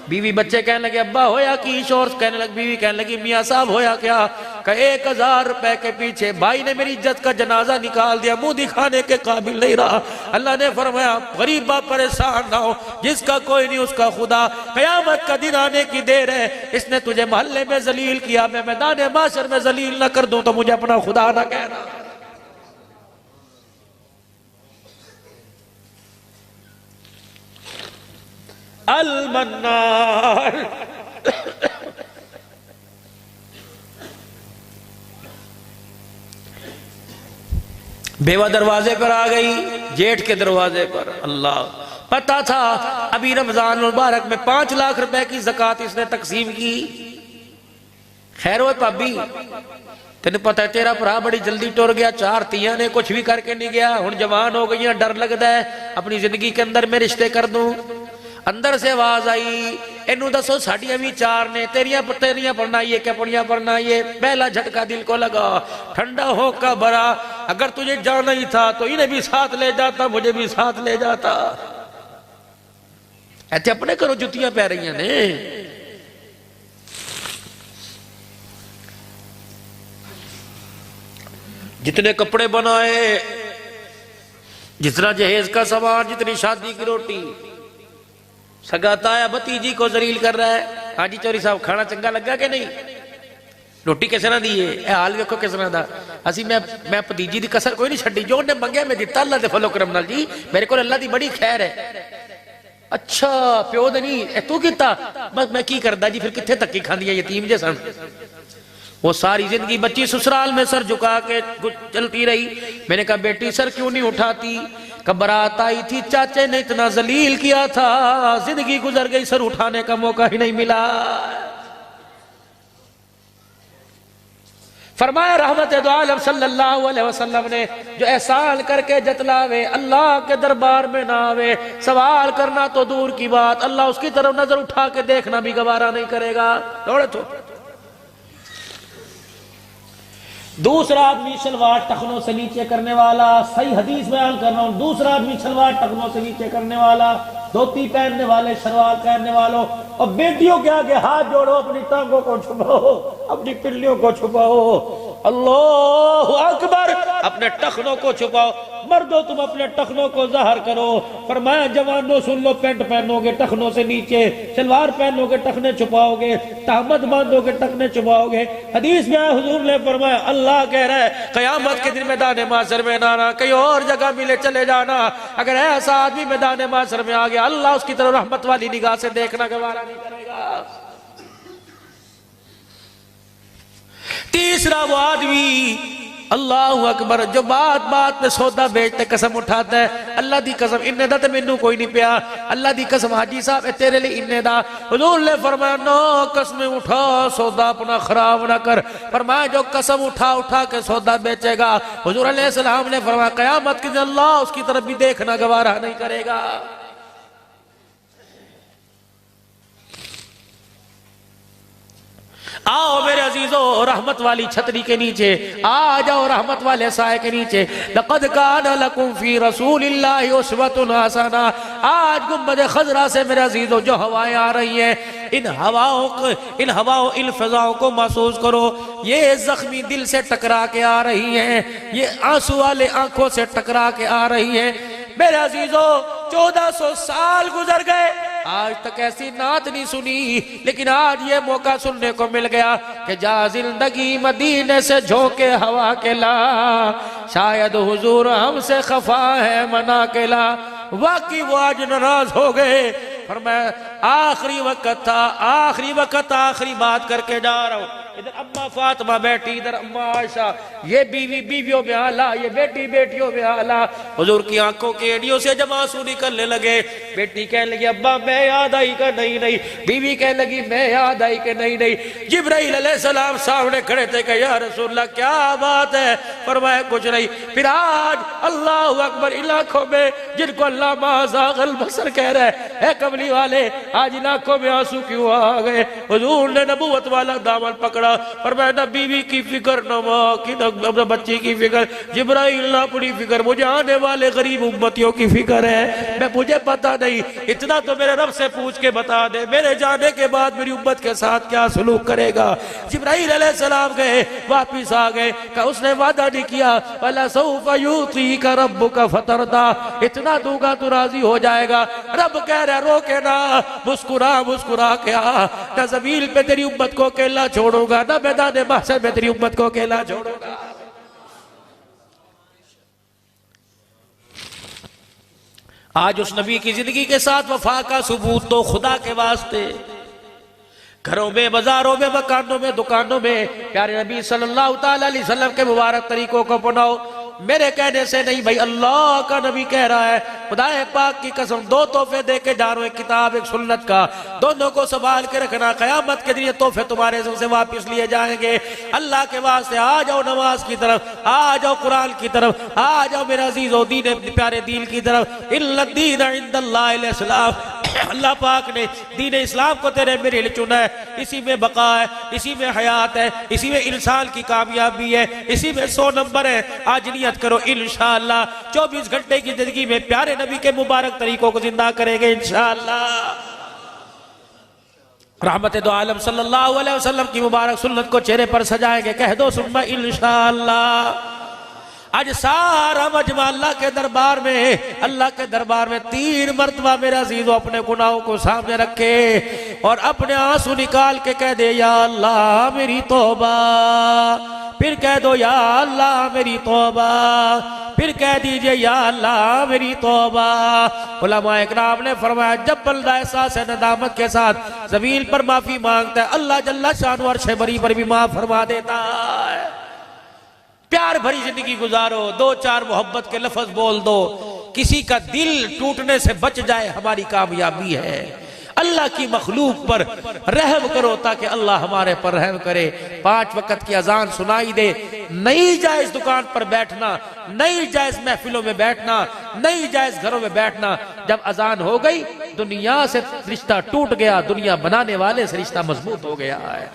بیوی بچے کہنے لگے ابا ہویا کی؟ شور کہنے لگ، بیوی کہنے لگی میاں صاحب ہویا کیا؟ کہ 1000 روپے کے پیچھے بھائی نے میری عزت کا جنازہ نکال دیا، منہ دکھانے کے قابل نہیں رہا. اللہ نے فرمایا غریبہ پریشان نہ ہو، جس کا کوئی نہیں اس کا خدا. قیامت کا دن آنے کی دیر ہے، اس نے تجھے محلے میں ذلیل کیا، میں میدان معاشر میں ذلیل نہ کر دوں تو مجھے اپنا خدا نہ کہنا. المنان. بیوہ دروازے پر آ گئی، جیٹھ کے دروازے پر. اللہ پتا تھا ابھی رمضان مبارک میں 5 لاکھ روپے کی زکوٰۃ اس نے تقسیم کی. خیر ہوئے پابی، تینوں پتہ ہے تیرا بھرا بڑی جلدی ٹر گیا، 4 تیاں نے کچھ بھی کر کے نہیں گیا، ہن جوان ہو گئی ہیں، ڈر لگتا ہے اپنی زندگی کے اندر میں رشتے کر دوں. اندر سے آواز آئی، انہوں دسو ساڑیاں بھی 4 نے، تیریاں پڑھنا یہ کیا پڑھیاں پڑھنا یہ. پہلا جھٹکا دل کو لگا، ٹھنڈا ہو کا بھرا. اگر تجھے جانا ہی تھا تو انہیں بھی ساتھ لے جاتا، مجھے بھی ساتھ لے جاتا. ایتھے اپنے کرو جتیاں پہ رہی ہیں نے. جتنے کپڑے بنائے، جتنا جہیز کا سامان، جتنی شادی کی روٹی، سگاتا ہے بھتیجی کو ذلیل کر رہا ہے. ہاں جی چوری صاحب کھانا چنگا لگا کہ نہیں؟ روٹی کس طرح دی ہے؟ اے حال ویکھو کس طرح دا. اسی میں بھتیجی دی کسر کوئی نہیں چھڈی، جو نے منگیا میں دتا. اللہ دے فضل و کرم نال جی میرے کو اللہ دی بڑی خیر ہے. اچھا پیو دے نہیں تو کیتا؟ بس میں کی کردا جی، پھر کتھے تک کی کھاندی ہے یتیم جے سن. وہ ساری زندگی بچی سسرال میں سر جھکا کے چلتی رہی. میں نے کہا بیٹی سر کیوں نہیں اٹھاتی؟ کہ برات آئی تھی، چاچے نے اتنا ذلیل کیا تھا، زندگی گزر گئی، سر اٹھانے کا موقع ہی نہیں ملا. فرمایا رحمت دو عالم صلی اللہ علیہ وسلم نے جو احسان کر کے جتلاوے، اللہ کے دربار میں نہ آوے، سوال کرنا تو دور کی بات، اللہ اس کی طرف نظر اٹھا کے دیکھنا بھی گوارا نہیں کرے گا. دوڑے تو دوسرا آدمی شلوار ٹخنوں سے نیچے کرنے والا، صحیح حدیث بیان کر رہا ہوں، دوسرا آدمی شلوار ٹخنوں سے نیچے کرنے والا، دھوتی پہننے والے، شلوار پہننے والوں. اور بیٹیوں کے آگے ہاتھ جوڑو، اپنی ٹانگوں کو چھپاؤ، اپنی پلیوں کو چھپاؤ. اللہ اکبر، اپنے ٹخنوں کو چھپاؤ، مردوں تم اپنے ٹخنوں کو ظاہر کرو۔ فرمایا جوانوں سن لو، پینٹ پہنو گے ٹخنوں سے نیچے، شلوار پہنو گے ٹخنے چھپاؤ گے، تہمت باندھو گے ٹخنے چھپاؤ گے۔ حدیث میں حضور نے فرمایا اللہ کہہ رہا ہے قیامت کے دن میدان محشر میں نہ آنا، کہیں اور جگہ ملے چلے جانا۔ اگر ایسا آدمی میدان محشر میں آ گیا، اللہ اس کی طرف رحمت والی نگاہ سے دیکھنا گوارا نہیں کرے گا۔ تیسرا وہ آدمی اللہ اکبر جو بات بات میں سودا بیچتے قسم اٹھاتا ہے، اللہ دی قسم انہیں دا تے مینوں کوئی نہیں پیا، اللہ دی قسم حاجی صاحب تیرے لئے انہیں دا۔ حضور نے فرمایا نو قسم اٹھا سودا اپنا خراب نہ کر۔ فرمایا جو قسم اٹھا کے سودا بیچے گا، حضور علیہ السلام نے فرمایا قیامت کے دن اللہ اس کی طرف بھی دیکھنا گوارا نہیں کرے گا۔ آؤ میرے عزیزو رحمت والی چھتری کے نیچے آ جاؤ، رحمت والے سائے کے نیچے۔ لَقَدْ كَانَ لَكُمْ فِي رَسُولِ اللَّهِ أُسْوَةٌ حَسَنَةٌ۔ آج گنبد خضرا سے میرے عزیزو جو ہوائیں آ رہی ہیں، ان ہواؤں ان فضاؤں کو محسوس کرو، یہ زخمی دل سے ٹکرا کے آ رہی ہیں، یہ آنسو والے آنکھوں سے ٹکرا کے آ رہی ہیں۔ میرے عزیزو 1400 سال گزر گئے، آج تک ایسی نعت نہیں سنی، لیکن آج یہ موقع سننے کو مل گیا کہ جا زندگی مدینے سے جھونکے ہوا کے لا، شاید حضور ہم سے خفا ہے منا کے لا۔ واقعی وہ آج ناراض ہو گئے۔ فرمایا آخری وقت تھا، آخری بات کر کے جا رہا ہوں۔ ادھر اماں فاطمہ بیٹھی، ادھر اماں عائشہ، یہ بیوی بیویوں میں آلہ، یہ بیٹی بیٹیوں میں آلہ۔ حضور کی آنکھوں کی ایڑیوں سے جب آنسو نکلنے لگے، بیٹی کہنے لگی ابا میں یاد آئی کہ نہیں، بیوی کہنے لگی میں یاد آئی کہ نہیں۔ جبرائیل علیہ السلام سامنے کھڑے تھے کہ یا رسول اللہ کیا بات ہے؟ فرمایا کچھ نہیں۔ پھر آج اللہ اکبر ان آنکھوں میں جن کو اللہ ما زاغ البصر کہہ رہا ہے، اے کملی والے آج ان آنکھوں میں آنسو کیوں آ گئے؟ حضور نے نبوت والا دامن پکڑا، فرمایا نہ بیوی کی فکر، نہ ماں کی، نہ بچی کی فکر، جبرائیل نہ اپنی فکر، مجھے آنے والے غریب امتیوں کی فکر ہے۔ مجھے پتا نہیں، اتنا تو میرے رب سے پوچھ کے بتا دے میرے جانے کے بعد میری امت کے ساتھ کیا سلوک کرے گا۔ جبرائیل علیہ السلام گئے، واپس آ گئے کہ اس نے وعدہ نہیں کیا وَلَسَوْفَ يُعْطِيكَ رَبُّكَ فَتَرْضَىٰ، اتنا دوں گا تو راضی ہو جائے گا۔ رب کہہ رہے روکے نہ، مسکرا کے آ، نہ زمین پہ تیری امت کو اکیلا چھوڑوں گا، نہ میدان محشر میں تیری امت کو اکیلا چھوڑوں گا۔ آج اس نبی کی زندگی کے ساتھ وفا کا ثبوت تو خدا کے واسطے گھروں میں، بازاروں میں، مکانوں میں، دکانوں میں پیارے نبی صلی اللہ علیہ وسلم کے مبارک طریقوں کو اپناؤ۔ میرے کہنے سے نہیں بھائی، اللہ کا نبی کہہ رہا ہے، خدا پاک کی قسم دو تحفے دے کے جا رہا ہوں، ایک کتاب ایک سنت کا، دونوں کو سنبھال کے رکھنا، قیامت کے دن یہ تحفے تمہارے سے واپس لیے جائیں گے۔ اللہ کے واسطے آ جاؤ نماز کی طرف، آ جاؤ قرآن کی طرف، آ جاؤ میرے عزیزو دین پیارے دین کی طرف۔ ان الدین عند اللہ الاسلام، اللہ پاک نے دین اسلام کو تیرے میرے لیے چنا ہے، اسی میں بقا ہے، اسی میں حیات ہے، اسی میں انسان کی کامیابی ہے، اسی میں 100 نمبر ہے۔ آج نیت کرو انشاءاللہ 24 گھنٹے کی زندگی میں پیارے نبی کے مبارک طریقوں کو زندہ کریں گے انشاءاللہ۔ رحمت دو عالم صلی اللہ علیہ وسلم کی مبارک سنت کو چہرے پر سجائیں گے، کہہ دو ثم انشاءاللہ۔ آج سارا مجمع اللہ کے دربار میں 3 مرتبہ میرے عزیزو اپنے گناہوں کو سامنے رکھے اور اپنے آنسو نکال کے کہہ دے یا اللہ میری توبہ، پھر کہہ دو یا اللہ میری توبہ، پھر کہہ دیجئے یا اللہ میری توبہ۔ علماء اکرام نے فرمایا جب بندہ احساس ندامت کے ساتھ زمین پر معافی مانگتا ہے، اللہ جل شانہ عرش بری پر بھی معاف فرما دیتا ہے۔ پیار بھری زندگی گزارو، 2-4 محبت کے لفظ بول دو، کسی کا دل ٹوٹنے سے بچ جائے ہماری کامیابی ہے۔ اللہ کی مخلوق پر رحم کرو تاکہ اللہ ہمارے پر رحم کرے۔ 5 وقت کی اذان سنائی دے، نہیں جائز دکان پر بیٹھنا، نہیں جائز محفلوں میں بیٹھنا، نہیں جائز گھروں میں بیٹھنا۔ جب اذان ہو گئی دنیا سے رشتہ ٹوٹ گیا، دنیا بنانے والے سے رشتہ مضبوط ہو گیا ہے۔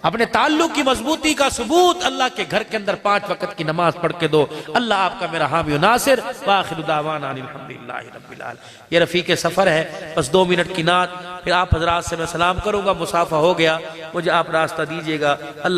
اپنے تعلق کی مضبوطی کا ثبوت اللہ کے گھر کے اندر 5 وقت کی نماز پڑھ کے دو۔ اللہ آپ کا میرا حامی و ناصر، وآخر دعوانا الحمدللہ رب العالمین۔ یہ رفیق سفر ہے، بس 2 منٹ کی نعت، پھر آپ حضرات سے میں سلام کروں گا، مصافحہ ہو گیا، مجھے آپ راستہ دیجئے گا۔ اللہ